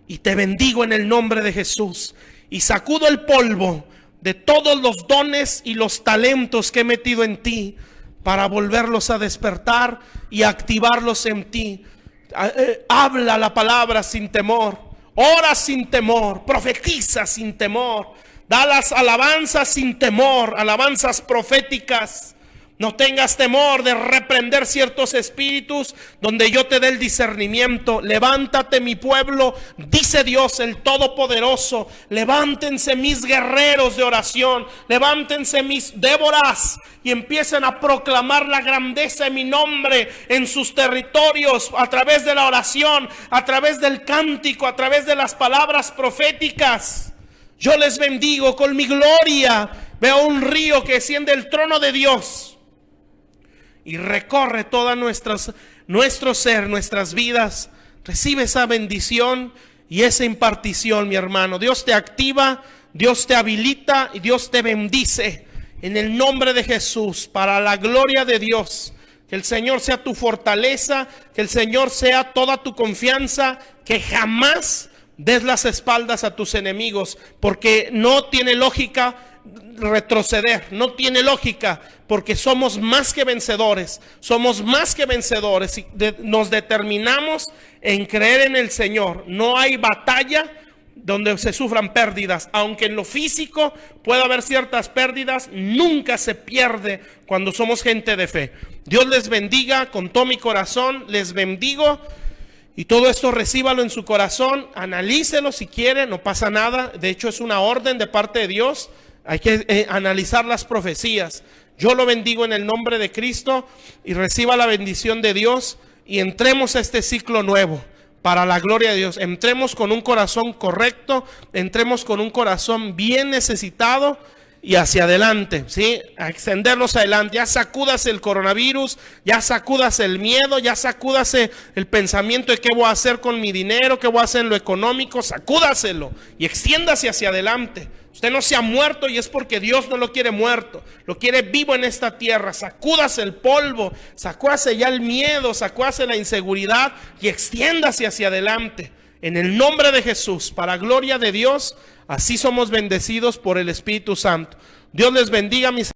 y te bendigo en el nombre de Jesús, y sacudo el polvo de todos los dones y los talentos que he metido en ti, para volverlos a despertar y activarlos en ti. Habla la palabra sin temor, ora sin temor, profetiza sin temor, da las alabanzas sin temor, alabanzas proféticas. No tengas temor de reprender ciertos espíritus donde yo te dé el discernimiento. Levántate, mi pueblo, dice Dios el Todopoderoso. Levántense mis guerreros de oración, levántense mis Déboras, y empiecen a proclamar la grandeza de mi nombre en sus territorios, a través de la oración, a través del cántico, a través de las palabras proféticas. Yo les bendigo con mi gloria. Veo un río que desciende del trono de Dios. y recorre toda nuestro ser, nuestras vidas. Recibe esa bendición y esa impartición, mi hermano. Dios te activa, Dios te habilita y Dios te bendice en el nombre de Jesús, para la gloria de Dios. Que el Señor sea tu fortaleza, que el Señor sea toda tu confianza, que jamás des las espaldas a tus enemigos, porque no tiene lógica retroceder, no tiene lógica, porque somos más que vencedores, y nos determinamos en creer en el Señor. No hay batalla donde se sufran pérdidas, aunque en lo físico pueda haber ciertas pérdidas, nunca se pierde cuando somos gente de fe. Dios les bendiga con todo mi corazón, les bendigo. Y todo esto recíbalo en su corazón, analícelo si quiere, no pasa nada. De hecho es una orden de parte de Dios, hay que analizar las profecías. Yo lo bendigo en el nombre de Cristo y reciba la bendición de Dios y entremos a este ciclo nuevo para la gloria de Dios. Entremos con un corazón correcto, entremos con un corazón bien necesitado y hacia adelante, ¿sí? A extendernos adelante. Ya sacúdase el coronavirus, ya sacúdase el miedo, ya sacúdase el pensamiento de qué voy a hacer con mi dinero, qué voy a hacer en lo económico, sacúdaselo y extiéndase hacia adelante. Usted no se ha muerto y es porque Dios no lo quiere muerto, lo quiere vivo en esta tierra. Sacúdase el polvo, sacúdase ya el miedo, sacúdase la inseguridad y extiéndase hacia adelante. En el nombre de Jesús, para gloria de Dios, así somos bendecidos por el Espíritu Santo. Dios les bendiga, mis